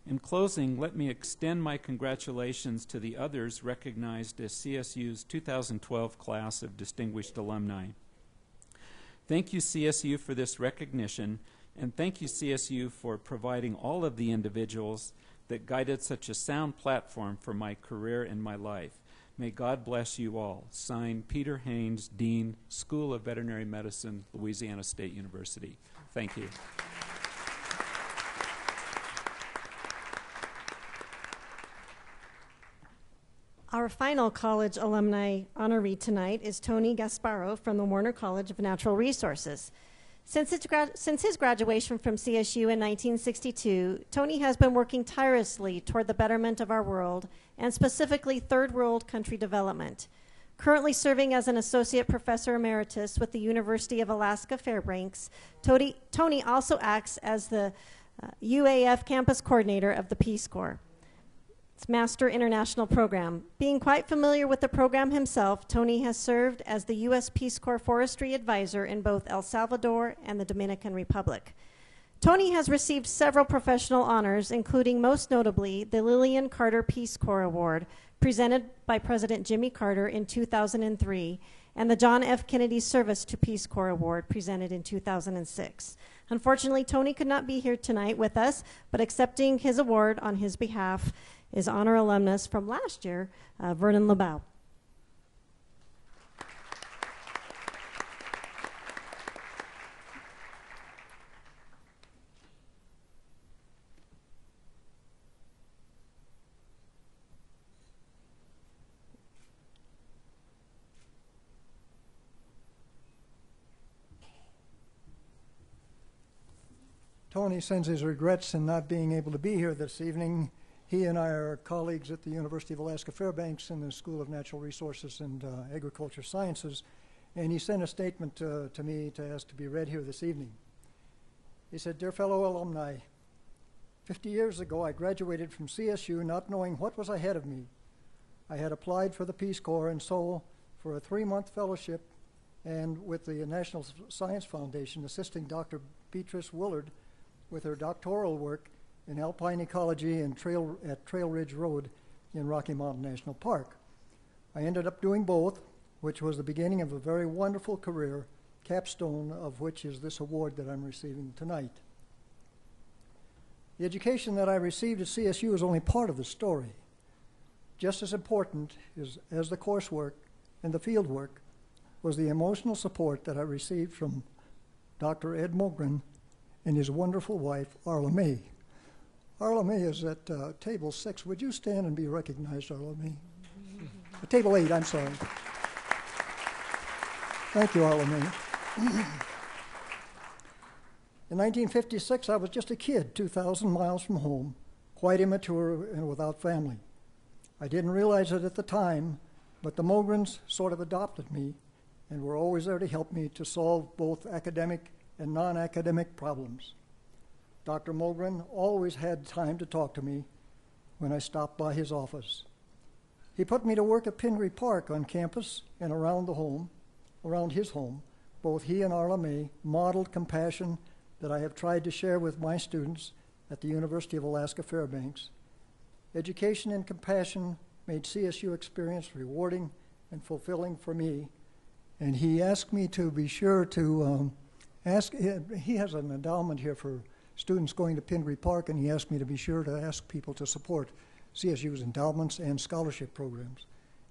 In closing, let me extend my congratulations to the others recognized as CSU's 2012 class of distinguished alumni. Thank you, CSU, for this recognition, and thank you, CSU, for providing all of the individuals that guided such a sound platform for my career and my life. May God bless you all. Signed, Peter Haynes, Dean, School of Veterinary Medicine, Louisiana State University. Thank you. Our final college alumni honoree tonight is Tony Gasparo from the Warner College of Natural Resources. Since his graduation from CSU in 1962, Tony has been working tirelessly toward the betterment of our world, and specifically third world country development. Currently serving as an associate professor emeritus with the University of Alaska Fairbanks, Tony also acts as the UAF campus coordinator of the Peace Corps. Master International Program. Being quite familiar with the program himself, Tony has served as the U.S. Peace Corps Forestry Advisor in both El Salvador and the Dominican Republic. Tony has received several professional honors, including most notably the Lillian Carter Peace Corps Award, presented by President Jimmy Carter in 2003, and the John F. Kennedy Service to Peace Corps Award, presented in 2006. Unfortunately, Tony could not be here tonight with us, but accepting his award on his behalf is honor alumnus from last year, Vernon LeBeau. Tony sends his regrets in not being able to be here this evening. He and I are colleagues at the University of Alaska Fairbanks in the School of Natural Resources and Agriculture Sciences, and he sent a statement to me to ask to be read here this evening. He said, "Dear fellow alumni, 50 years ago I graduated from CSU not knowing what was ahead of me. I had applied for the Peace Corps and so for a 3-month fellowship and with the National Science Foundation assisting Dr. Beatrice Willard with her doctoral work in alpine ecology and at Trail Ridge Road in Rocky Mountain National Park. I ended up doing both, which was the beginning of a very wonderful career, capstone of which is this award that I'm receiving tonight. The education that I received at CSU is only part of the story. Just as important as the coursework and the field work was the emotional support that I received from Dr. Ed Mogren and his wonderful wife, Arla May. Arla May is at table 6. Would you stand and be recognized, Arla May? Table 8, I'm sorry. Thank you, Arla May. In 1956, I was just a kid, 2,000 miles from home, quite immature and without family. I didn't realize it at the time, but the Mogrens sort of adopted me and were always there to help me to solve both academic and non-academic problems. Dr. Mogren always had time to talk to me when I stopped by his office. He put me to work at Pingree Park on campus and around his home. Both he and Arla May modeled compassion that I have tried to share with my students at the University of Alaska Fairbanks. Education and compassion made CSU experience rewarding and fulfilling for me, and he asked me to be sure to he has an endowment here for students going to Pingree Park, and he asked me to be sure to ask people to support CSU's endowments and scholarship programs.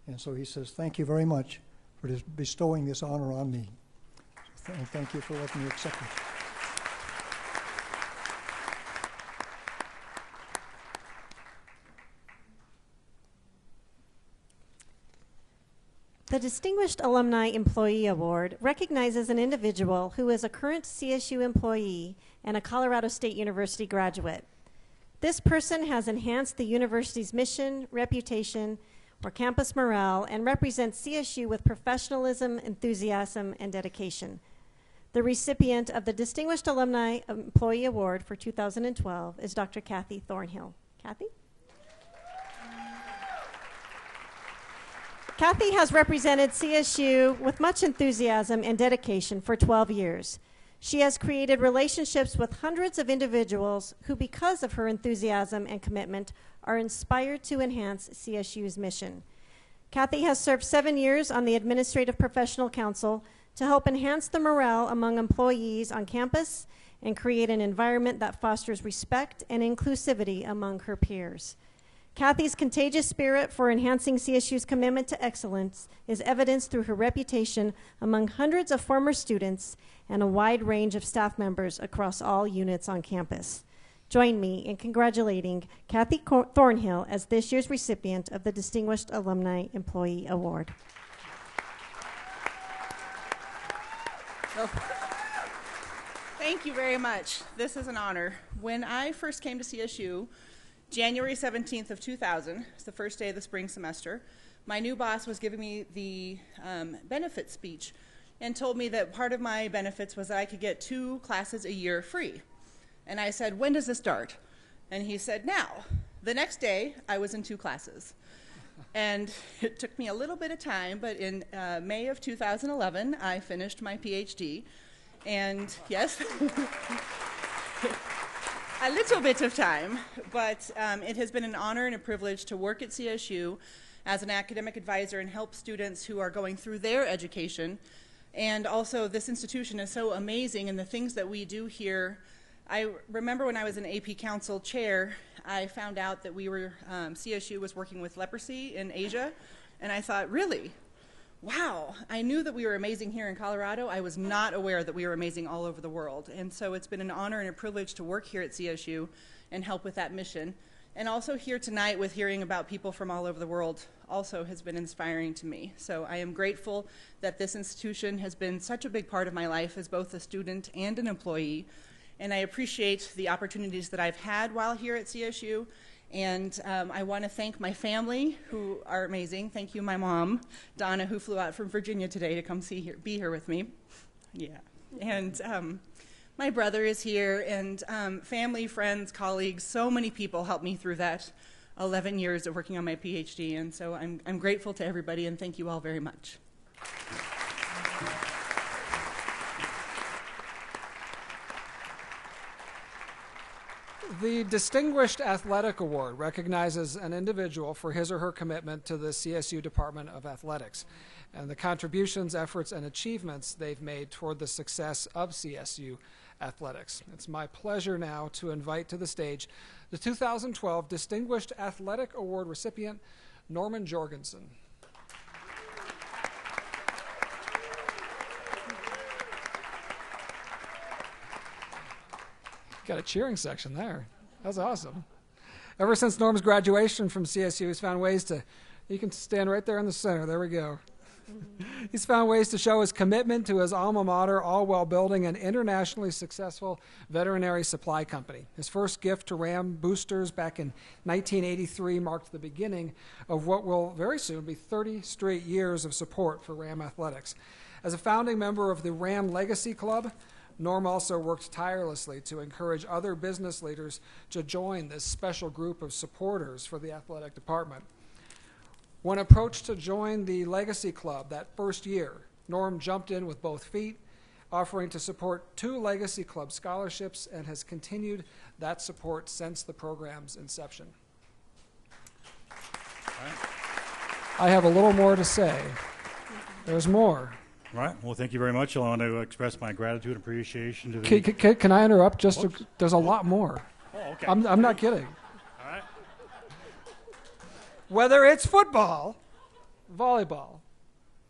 And so he says, thank you very much for bestowing this honor on me. And thank you for letting me accept it. The Distinguished Alumni Employee Award recognizes an individual who is a current CSU employee and a Colorado State University graduate. This person has enhanced the university's mission, reputation, or campus morale, and represents CSU with professionalism, enthusiasm, and dedication. The recipient of the Distinguished Alumni Employee Award for 2012 is Dr. Kathy Thornhill. Kathy? Kathy has represented CSU with much enthusiasm and dedication for 12 years. She has created relationships with hundreds of individuals who, because of her enthusiasm and commitment, are inspired to enhance CSU's mission. Kathy has served 7 years on the Administrative Professional Council to help enhance the morale among employees on campus and create an environment that fosters respect and inclusivity among her peers. Kathy's contagious spirit for enhancing CSU's commitment to excellence is evidenced through her reputation among hundreds of former students and a wide range of staff members across all units on campus. Join me in congratulating Kathy Thornhill as this year's recipient of the Distinguished Alumni Employee Award. Thank you very much. This is an honor. When I first came to CSU, January 17th of 2000, it's the first day of the spring semester, my new boss was giving me the benefit speech and told me that part of my benefits was that I could get 2 classes a year free. And I said, when does this start? And he said, now. The next day, I was in 2 classes. And it took me a little bit of time, but in May of 2011, I finished my PhD. And yes, a little bit of time, but it has been an honor and a privilege to work at CSU as an academic advisor and help students who are going through their education. And also, this institution is so amazing, and the things that we do here. I remember when I was an AP Council chair, I found out that we were, CSU was working with leprosy in Asia, and I thought, really? Wow, I knew that we were amazing here in Colorado. I was not aware that we were amazing all over the world. And so it's been an honor and a privilege to work here at CSU and help with that mission. And also here tonight with hearing about people from all over the world also has been inspiring to me. So I am grateful that this institution has been such a big part of my life as both a student and an employee. And I appreciate the opportunities that I've had while here at CSU. And I want to thank my family, who are amazing. Thank you, my mom, Donna, who flew out from Virginia today to come be here with me. Yeah. And my brother is here, and family, friends, colleagues, so many people helped me through that 11 years of working on my PhD. And so I'm grateful to everybody, and thank you all very much. The Distinguished Athletic Award recognizes an individual for his or her commitment to the CSU Department of Athletics and the contributions, efforts, and achievements they've made toward the success of CSU athletics. It's my pleasure now to invite to the stage the 2012 Distinguished Athletic Award recipient, Norman Jorgensen. Got a cheering section there. That's awesome. Ever since Norm's graduation from CSU, he's found ways to, you can stand right there in the center. There we go. He's found ways to show his commitment to his alma mater, all while building an internationally successful veterinary supply company. His first gift to Ram boosters back in 1983 marked the beginning of what will very soon be 30 straight years of support for Ram athletics. As a founding member of the Ram Legacy Club, Norm also worked tirelessly to encourage other business leaders to join this special group of supporters for the athletic department. When approached to join the Legacy Club that first year, Norm jumped in with both feet, offering to support 2 Legacy Club scholarships, and has continued that support since the program's inception. I have a little more to say. There's more. All right. Well, thank you very much. I want to express my gratitude and appreciation to the... Can I interrupt? There's a lot more. Oh, okay. I'm not kidding. All right. Whether it's football, volleyball,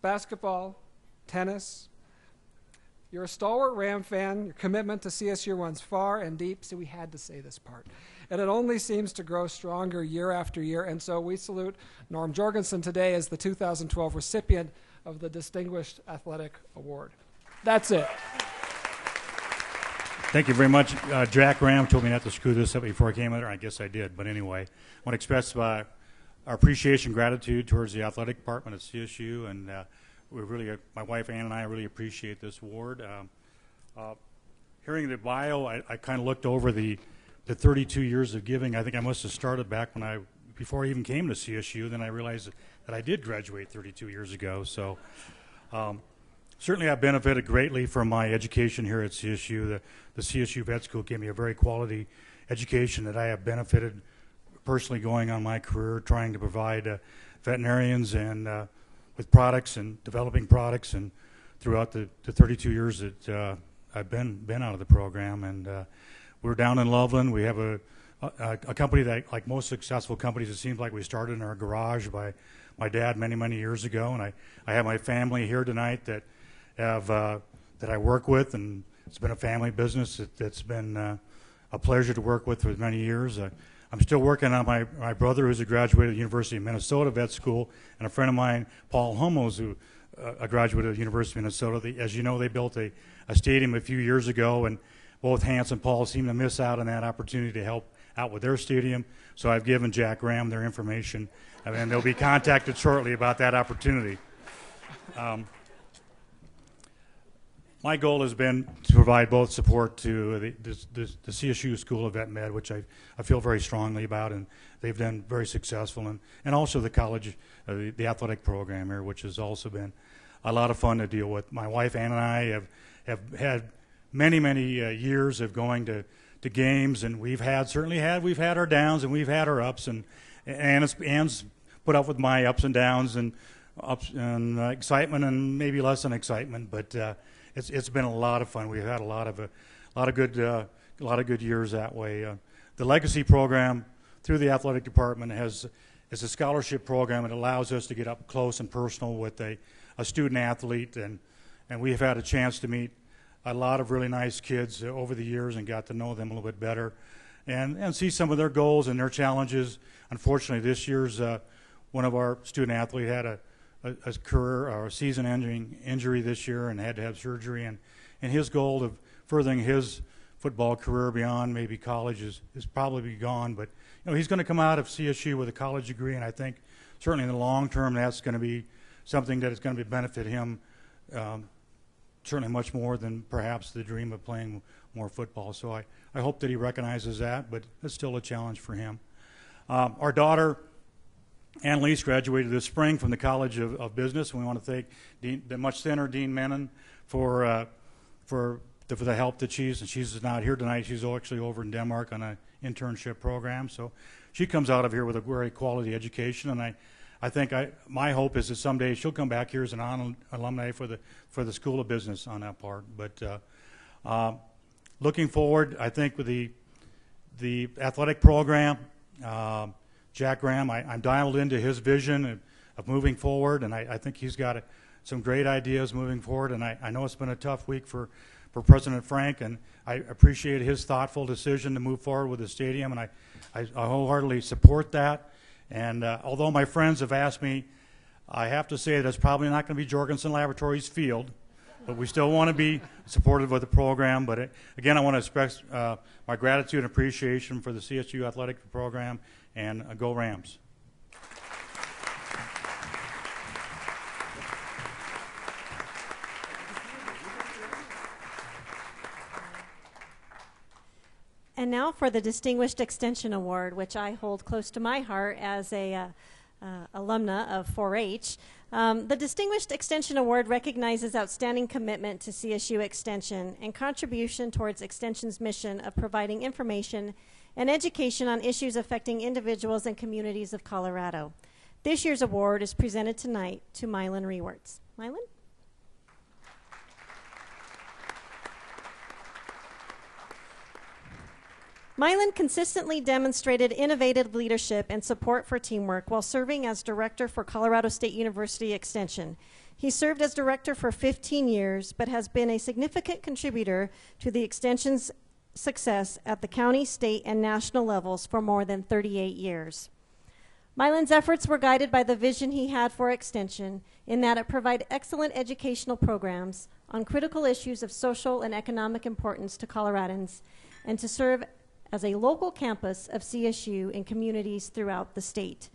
basketball, tennis, you're a stalwart Ram fan. Your commitment to CSU runs far and deep, so we had to say this part. And it only seems to grow stronger year after year, and so we salute Norm Jorgensen today as the 2012 recipient of the Distinguished Athletic Award. That's it. Thank you very much. Jack Graham told me not to screw this up before I came in there. I guess I did, but anyway. I want to express our appreciation, gratitude towards the athletic department at CSU, and we really, my wife Ann and I really appreciate this award. Hearing the bio, I kind of looked over the 32 years of giving. I think I must have started back before I even came to CSU. Then I realized that I did graduate 32 years ago. So certainly I've benefited greatly from my education here at CSU. The CSU Vet School gave me a very quality education that I have benefited personally going on my career, trying to provide veterinarians and with products and developing products, and throughout the 32 years that I've been out of the program. And we're down in Loveland. We have a company that, like most successful companies, it seems like we started in our garage by my dad many years ago. And I have my family here tonight that I work with, and it's been a family business that's been a pleasure to work with for many years. I'm still working on my brother, who's a graduate of the University of Minnesota Vet School, and a friend of mine, Paul Hummels, who a graduate of the University of Minnesota. As you know, they built a stadium a few years ago, and both Hans and Paul seem to miss out on that opportunity to help out with their stadium. So I've given Jack Graham their information, and they'll be contacted shortly about that opportunity. My goal has been to provide both support to the CSU School of Vet Med, which I feel very strongly about, and they've been very successful, and also the college, the athletic program here, which has also been a lot of fun to deal with. My wife Ann and I have had many years of going to games, and we've had our downs and we've had our ups, and Ann's put up with my ups and downs and excitement and maybe less than excitement, but it's been a lot of fun. We've had a lot of good years that way. The Legacy program through the athletic department is a scholarship program. It allows us to get up close and personal with a student athlete, and we have had a chance to meet a lot of really nice kids over the years and got to know them a little bit better, and see some of their goals and their challenges. Unfortunately, this year's one of our student athletes had a career or a season-ending injury this year and had to have surgery, and his goal of furthering his football career beyond maybe college is probably gone. But he's going to come out of CSU with a college degree, and I think certainly in the long term that's going to be something that is going to benefit him certainly much more than perhaps the dream of playing more football. So I hope that he recognizes that, but it's still a challenge for him. Our daughter Annalise graduated this spring from the College of Business, and we want to thank the much thinner Dean Menon for the help that she's not here tonight. She's actually over in Denmark on an internship program, so she comes out of here with a very quality education, and I think my hope is that someday she'll come back here as an alumni for the School of Business on that part. But looking forward, I think with the athletic program, Jack Graham, I'm dialed into his vision of moving forward, and I think he's got some great ideas moving forward. And I know it's been a tough week for President Frank, and I appreciate his thoughtful decision to move forward with the stadium, and I wholeheartedly support that. And although my friends have asked me, I have to say that it's probably not going to be Jorgensen Laboratories Field, but we still want to be supportive of the program. But again, I want to express my gratitude and appreciation for the CSU athletic program, and go Rams. And now for the Distinguished Extension Award, which I hold close to my heart as a alumna of 4-H. The Distinguished Extension Award recognizes outstanding commitment to CSU Extension and contribution towards Extension's mission of providing information and education on issues affecting individuals and communities of Colorado. This year's award is presented tonight to Mylan Rewerts. Mylan? Mylan consistently demonstrated innovative leadership and support for teamwork while serving as director for Colorado State University Extension. He served as director for 15 years, but has been a significant contributor to the Extension's success at the county, state, and national levels for more than 38 years. Mylan's efforts were guided by the vision he had for Extension, in that it provided excellent educational programs on critical issues of social and economic importance to Coloradans, and to serve as a local campus of CSU in communities throughout the state.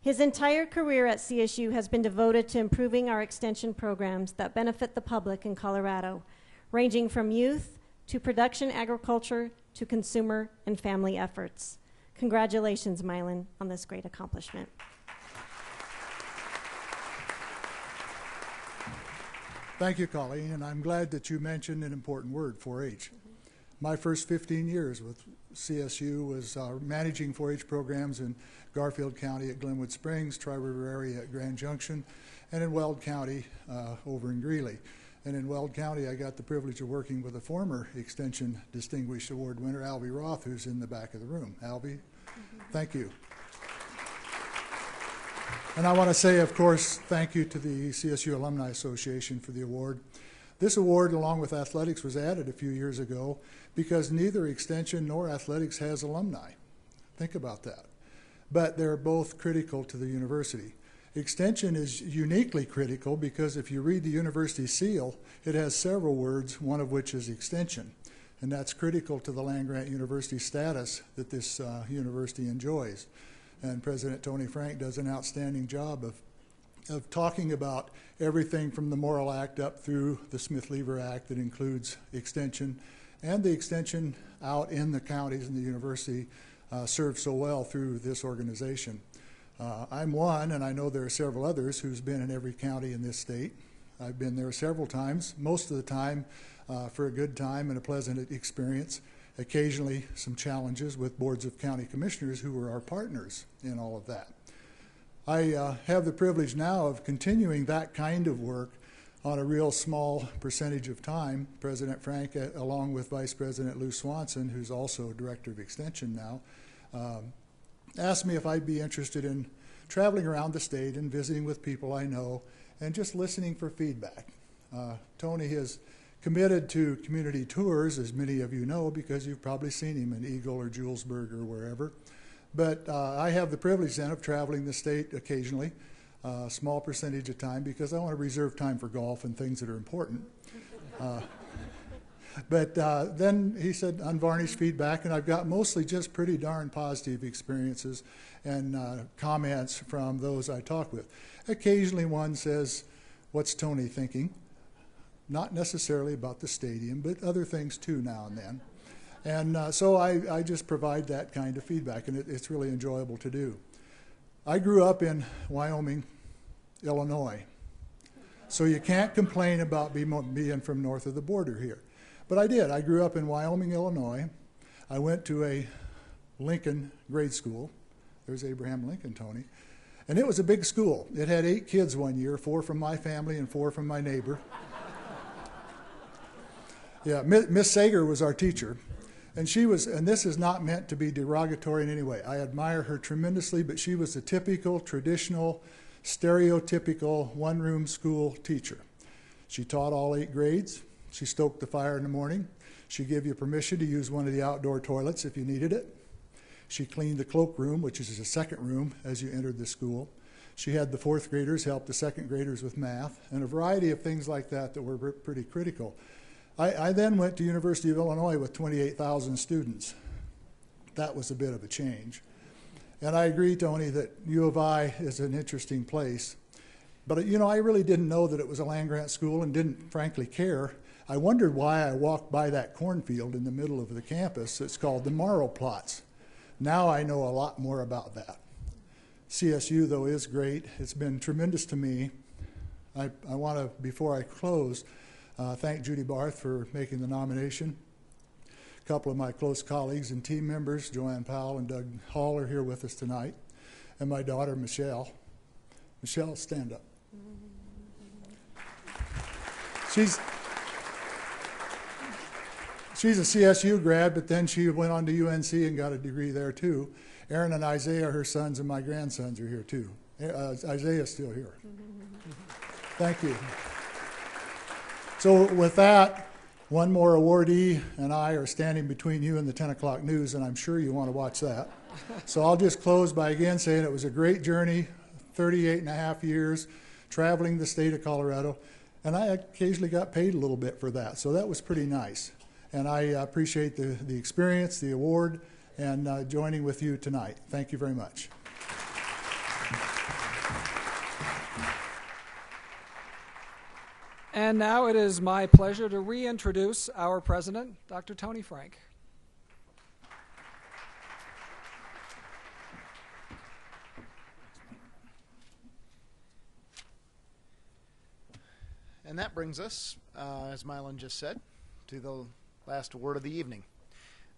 His entire career at CSU has been devoted to improving our extension programs that benefit the public in Colorado, ranging from youth to production agriculture to consumer and family efforts. Congratulations, Mylan, on this great accomplishment. Thank you, Colleen, and I'm glad that you mentioned an important word, 4-H. My first 15 years with CSU was managing 4-H programs in Garfield County at Glenwood Springs, Tri-River area at Grand Junction, and in Weld County over in Greeley. And in Weld County, I got the privilege of working with a former Extension Distinguished Award winner, Albie Roth, who's in the back of the room. Albie, thank you. And I want to say, of course, thank you to the CSU Alumni Association for the award. This award, along with athletics, was added a few years ago because neither Extension nor athletics has alumni. Think about that. But they're both critical to the university. Extension is uniquely critical because if you read the university seal, it has several words, one of which is extension. And that's critical to the land-grant university status that this university enjoys. And President Tony Frank does an outstanding job of talking about everything from the Morrill Act up through the Smith-Lever Act that includes extension, and the extension out in the counties and the university served so well through this organization. I'm one, and I know there are several others, who's been in every county in this state. I've been there several times, most of the time for a good time and a pleasant experience. Occasionally some challenges with boards of county commissioners who were our partners in all of that. I have the privilege now of continuing that kind of work on a real small percentage of time. President Frank, along with Vice President Lou Swanson, who's also Director of Extension now, asked me if I'd be interested in traveling around the state and visiting with people I know and just listening for feedback. Tony has committed to community tours, as many of you know, because you've probably seen him in Eagle or Julesburg or wherever. But I have the privilege then of traveling the state occasionally, a small percentage of time, because I want to reserve time for golf and things that are important. But then he said unvarnished feedback, and I've got mostly just pretty darn positive experiences and comments from those I talk with. Occasionally one says, "What's Tony thinking?" Not necessarily about the stadium, but other things too now and then. And so I just provide that kind of feedback, and it's really enjoyable to do. I grew up in Wyoming, Illinois, so you can't complain about being from north of the border here. But I did. I grew up in Wyoming, Illinois. I went to a Lincoln grade school. There's Abraham Lincoln, Tony. And it was a big school. It had 8 kids one year, 4 from my family and 4 from my neighbor. Yeah, Miss Sager was our teacher, and she was, and this is not meant to be derogatory in any way. I admire her tremendously, but she was a typical, traditional, stereotypical one-room school teacher. She taught all 8 grades. She stoked the fire in the morning. She gave you permission to use one of the outdoor toilets if you needed it. She cleaned the cloakroom, which is the second room as you entered the school. She had the 4th graders help the 2nd graders with math, and a variety of things like that that were pretty critical. I then went to University of Illinois with 28,000 students. That was a bit of a change. And I agree, Tony, that U of I is an interesting place. But, you know, I really didn't know that it was a land-grant school and didn't, frankly, care. I wondered why I walked by that cornfield in the middle of the campus. It's called the Marrow Plots. Now I know a lot more about that. CSU, though, is great. It's been tremendous to me. I want to, before I close, thank Judy Barth for making the nomination. A couple of my close colleagues and team members, Joanne Powell and Doug Hall, are here with us tonight. And my daughter, Michelle. Michelle, stand up. She's a CSU grad, but then she went on to UNC and got a degree there too. Aaron and Isaiah, her sons, and my grandsons are here too. Isaiah's still here. Thank you. So with that, one more awardee and I are standing between you and the 10 o'clock news, and I'm sure you want to watch that. So I'll just close by again saying it was a great journey, 38 and a half years, traveling the state of Colorado, and I occasionally got paid a little bit for that, so that was pretty nice. And I appreciate the experience, the award, and joining with you tonight. Thank you very much. And now it is my pleasure to reintroduce our president, Dr. Tony Frank. And that brings us, as Mylan just said, to the last award of the evening.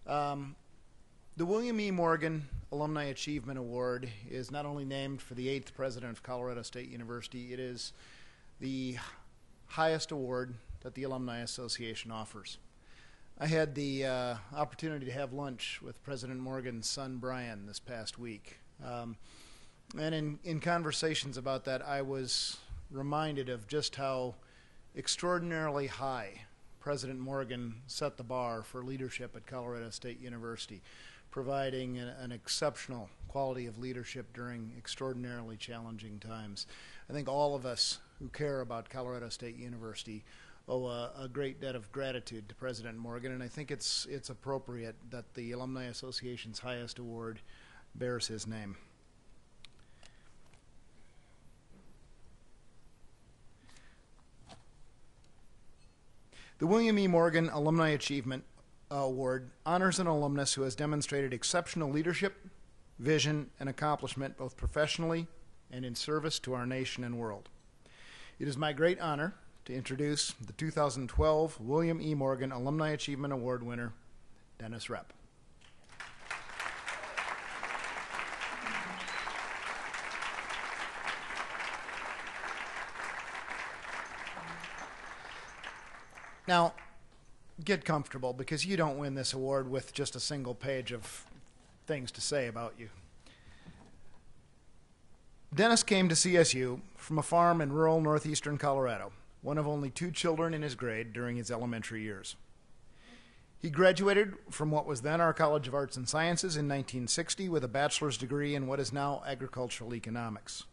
The William E. Morgan Alumni Achievement Award is not only named for the 8th president of Colorado State University, it is the highest award that the Alumni Association offers. I had the opportunity to have lunch with President Morgan's son, Brian, this past week. And in conversations about that, I was reminded of just how extraordinarily high President Morgan set the bar for leadership at Colorado State University, providing an exceptional quality of leadership during extraordinarily challenging times. I think all of us who care about Colorado State University owe a great debt of gratitude to President Morgan, and I think it's appropriate that the Alumni Association's highest award bears his name. The William E. Morgan Alumni Achievement Award honors an alumnus who has demonstrated exceptional leadership, vision, and accomplishment both professionally and in service to our nation and world. It is my great honor to introduce the 2012 William E. Morgan Alumni Achievement Award winner, Dennis Repp. Now, get comfortable, because you don't win this award with just a single page of things to say about you. Dennis came to CSU from a farm in rural northeastern Colorado, one of only 2 children in his grade during his elementary years. He graduated from what was then our College of Arts and Sciences in 1960 with a bachelor's degree in what is now agricultural economics.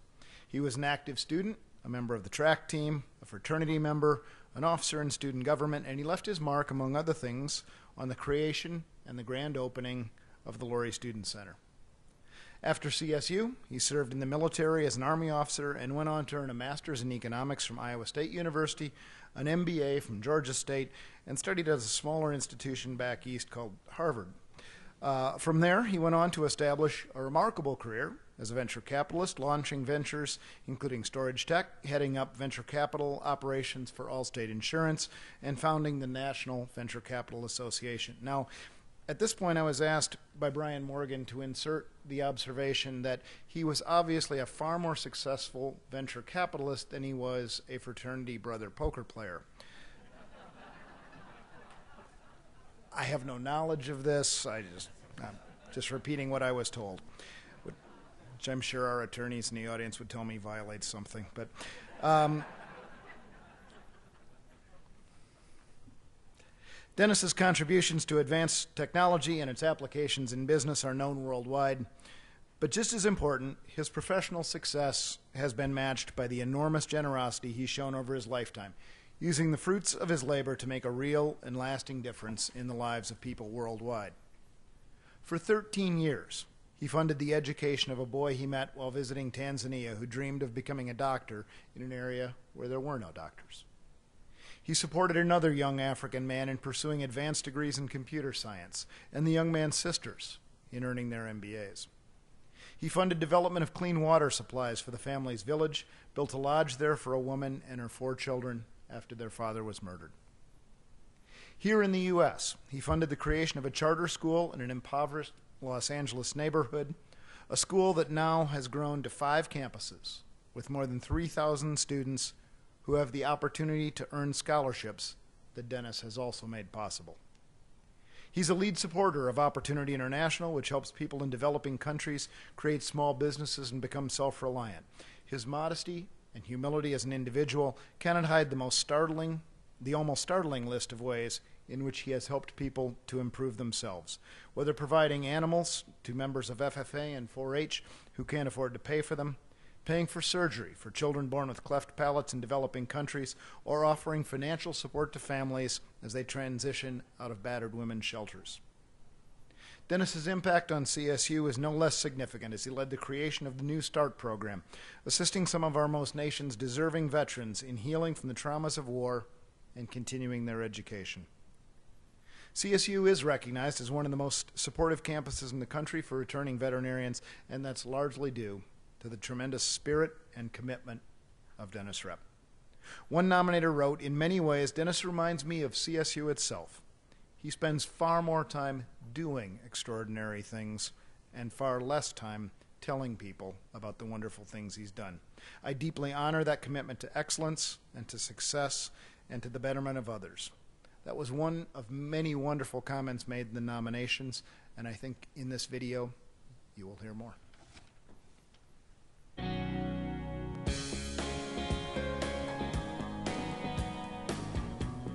He was an active student, a member of the track team, a fraternity member, an officer in student government, and he left his mark, among other things, on the creation and the grand opening of the Laurie Student Center. After CSU, he served in the military as an Army officer and went on to earn a master's in economics from Iowa State University, an MBA from Georgia State, and studied at a smaller institution back east called Harvard. From there, he went on to establish a remarkable career as a venture capitalist, launching ventures including Storage Tech, heading up venture capital operations for Allstate Insurance, and founding the National Venture Capital Association. Now, at this point, I was asked by Brian Morgan to insert the observation that he was obviously a far more successful venture capitalist than he was a fraternity brother poker player. I have no knowledge of this. I'm just repeating what I was told, which I'm sure our attorneys in the audience would tell me violates something. But Dennis's contributions to advanced technology and its applications in business are known worldwide. But just as important, his professional success has been matched by the enormous generosity he's shown over his lifetime, using the fruits of his labor to make a real and lasting difference in the lives of people worldwide. For 13 years, he funded the education of a boy he met while visiting Tanzania who dreamed of becoming a doctor in an area where there were no doctors. He supported another young African man in pursuing advanced degrees in computer science, and the young man's sisters in earning their MBAs. He funded development of clean water supplies for the family's village, built a lodge there for a woman and her 4 children after their father was murdered. Here in the U.S., he funded the creation of a charter school in an impoverished Los Angeles neighborhood, a school that now has grown to 5 campuses with more than 3,000 students who have the opportunity to earn scholarships that Dennis has also made possible. He's a lead supporter of Opportunity International, which helps people in developing countries create small businesses and become self-reliant. His modesty and humility as an individual cannot hide the almost startling list of ways in which he has helped people to improve themselves, whether providing animals to members of FFA and 4-H who can't afford to pay for them, paying for surgery for children born with cleft palates in developing countries, or offering financial support to families as they transition out of battered women's shelters. Dennis's impact on CSU is no less significant as he led the creation of the New START program, assisting some of our nation's deserving veterans in healing from the traumas of war and continuing their education. CSU is recognized as one of the most supportive campuses in the country for returning veterinarians, and that's largely due to the tremendous spirit and commitment of Dennis Repp. One nominator wrote, "In many ways, Dennis reminds me of CSU itself. He spends far more time doing extraordinary things and far less time telling people about the wonderful things he's done. I deeply honor that commitment to excellence and to success and to the betterment of others." That was one of many wonderful comments made in the nominations, and I think in this video you will hear more.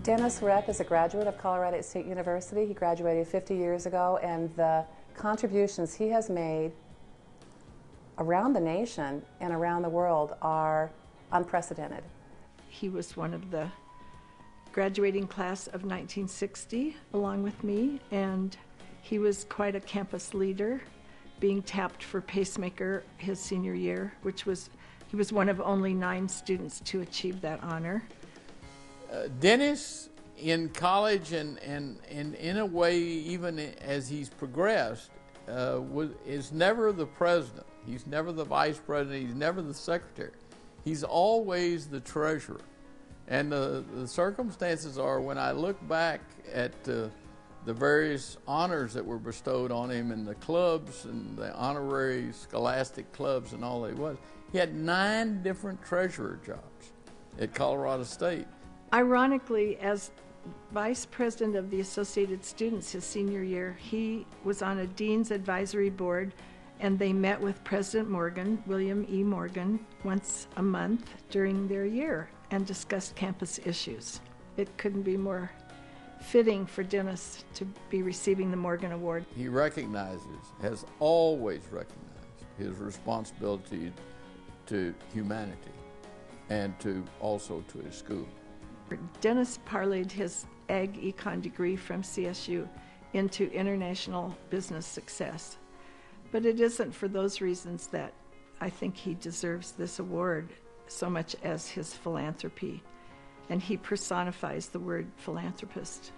Dennis Repp is a graduate of Colorado State University. He graduated 50 years ago, and the contributions he has made around the nation and around the world are unprecedented. He was one of the graduating class of 1960 along with me, and he was quite a campus leader, being tapped for pacemaker his senior year, he was one of only 9 students to achieve that honor. Dennis, in college and in a way, even as he's progressed, is never the president. He's never the vice president. He's never the secretary. He's always the treasurer. And the circumstances are, when I look back at the various honors that were bestowed on him in the clubs and the honorary scholastic clubs and all that he had 9 different treasurer jobs at Colorado State. Ironically, as vice president of the Associated Students his senior year, he was on a dean's advisory board, and they met with President Morgan, William E. Morgan, once a month during their year and discussed campus issues. It couldn't be more fitting for Dennis to be receiving the Morgan Award. He has always recognized his responsibility to humanity and also to his school. Dennis parlayed his ag econ degree from CSU into international business success. But it isn't for those reasons that I think he deserves this award so much as his philanthropy. And he personifies the word philanthropist.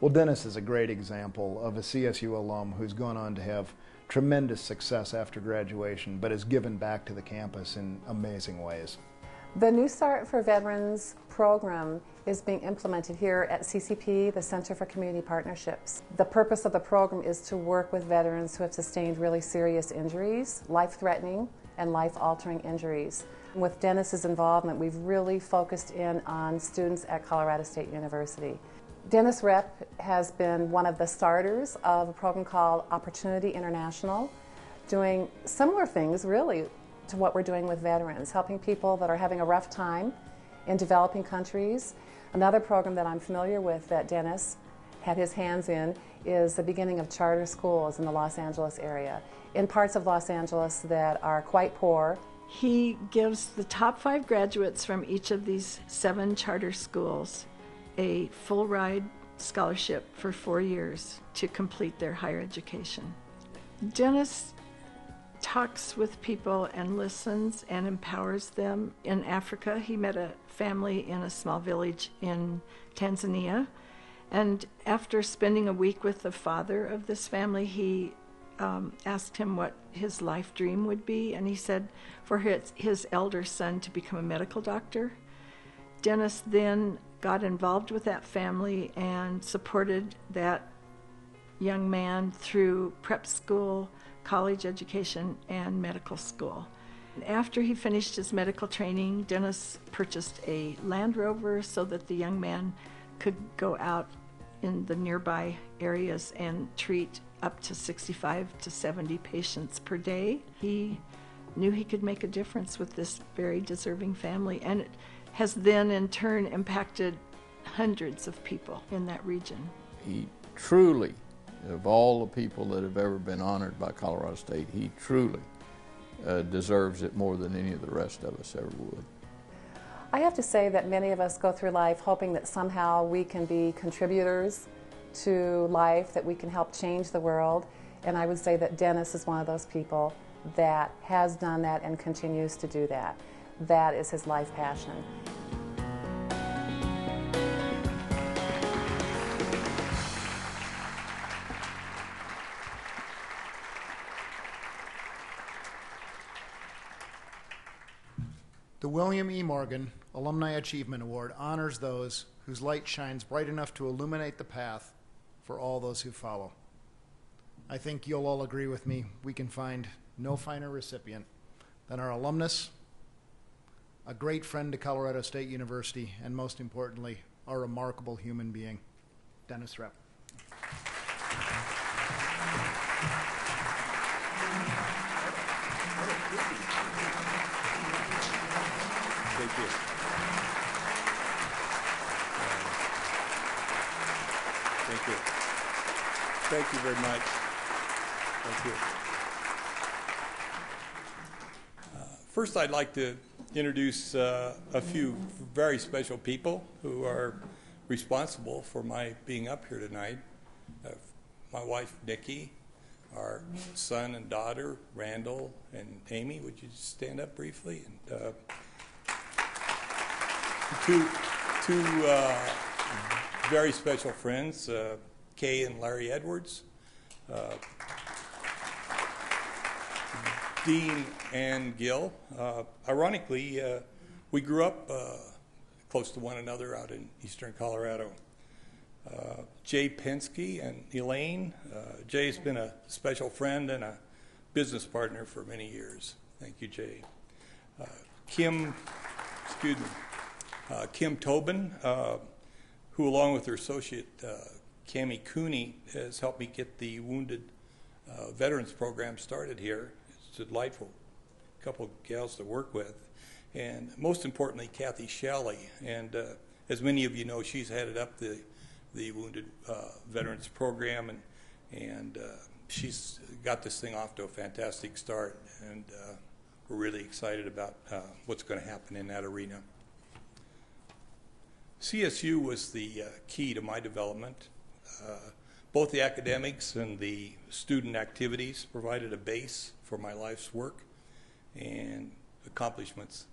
Well, Dennis is a great example of a CSU alum who's gone on to have tremendous success after graduation, but has given back to the campus in amazing ways. The New Start for Veterans program is being implemented here at CCP, the Center for Community Partnerships. The purpose of the program is to work with veterans who have sustained really serious injuries, life-threatening and life-altering injuries. With Dennis's involvement, we've really focused in on students at Colorado State University. Dennis Repp has been one of the starters of a program called Opportunity International, doing similar things really to what we're doing with veterans, helping people that are having a rough time in developing countries. Another program that I'm familiar with that Dennis had his hands in is the beginning of charter schools in the Los Angeles area, in parts of Los Angeles that are quite poor. He gives the top 5 graduates from each of these 7 charter schools a full ride scholarship for 4 years to complete their higher education. Dennis talks with people and listens and empowers them. In Africa, he met a family in a small village in Tanzania, and after spending a week with the father of this family, he asked him what his life dream would be, and he said for his elder son to become a medical doctor. Dennis then got involved with that family and supported that young man through prep school, college education, and medical school. After he finished his medical training, Dennis purchased a Land Rover so that the young man could go out in the nearby areas and treat up to 65 to 70 patients per day. He knew he could make a difference with this very deserving family, and it has then in turn impacted hundreds of people in that region. He truly, of all the people that have ever been honored by Colorado State, he truly deserves it more than any of the rest of us ever would. I have to say that many of us go through life hoping that somehow we can be contributors to life, that we can help change the world, and I would say that Dennis is one of those people that has done that and continues to do that. That is his life passion. The William E. Morgan Alumni Achievement Award honors those whose light shines bright enough to illuminate the path for all those who follow. I think you'll all agree with me, we can find no finer recipient than our alumnus, a great friend to Colorado State University, and most importantly, a remarkable human being, Dennis Repp. Thank you. Thank you. Thank you very much. Thank you. First, I'd like to introduce a few very special people who are responsible for my being up here tonight. My wife, Nikki, our son and daughter, Randall and Amy. Would you just stand up briefly? And two very special friends, Kay and Larry Edwards, Dean and Gil. Ironically, we grew up close to one another out in eastern Colorado. Jay Penske and Elaine. Jay's been a special friend and a business partner for many years. Thank you, Jay. Kim Tobin, who along with her associate, Cami Cooney, has helped me get the Wounded Veterans Program started here. It's a delightful couple of gals to work with. And most importantly, Kathy Shelley. And as many of you know, she's headed up the Wounded Veterans Program, and she's got this thing off to a fantastic start. And we're really excited about what's going to happen in that arena. CSU was the key to my development. Both the academics and the student activities provided a base for my life's work and accomplishments.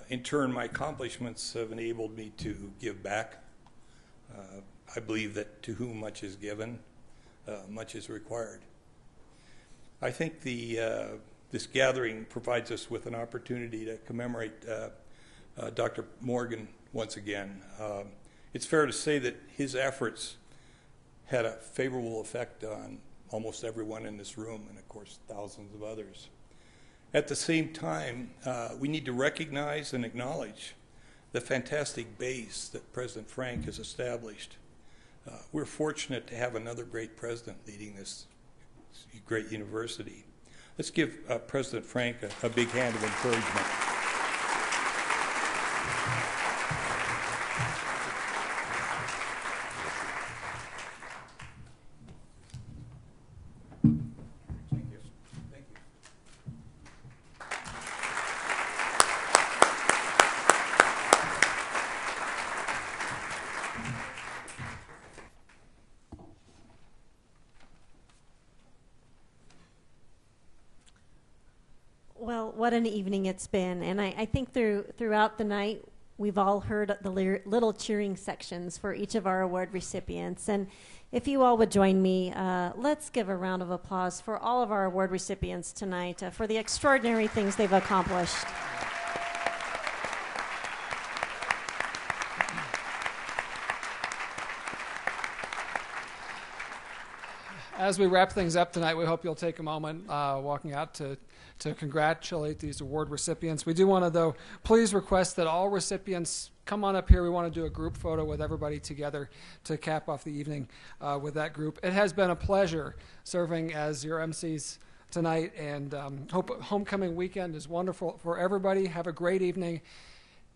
In turn, my accomplishments have enabled me to give back. I believe that to whom much is given, much is required. I think this gathering provides us with an opportunity to commemorate Dr. Morgan once again. It's fair to say that his efforts had a favorable effect on almost everyone in this room, and of course thousands of others. At the same time, we need to recognize and acknowledge the fantastic base that President Frank has established. We're fortunate to have another great president leading this great university. Let's give President Frank a big hand of encouragement. Well, what an evening it's been. And I think throughout the night, we've all heard the little cheering sections for each of our award recipients. And if you all would join me, let's give a round of applause for all of our award recipients tonight for the extraordinary things they've accomplished. As we wrap things up tonight, we hope you'll take a moment walking out to congratulate these award recipients. We do want to, though, please request that all recipients come on up here. We want to do a group photo with everybody together to cap off the evening with that group. It has been a pleasure serving as your MCs tonight, and hope homecoming weekend is wonderful for everybody. Have a great evening,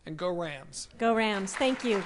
and go Rams. Go Rams. Thank you.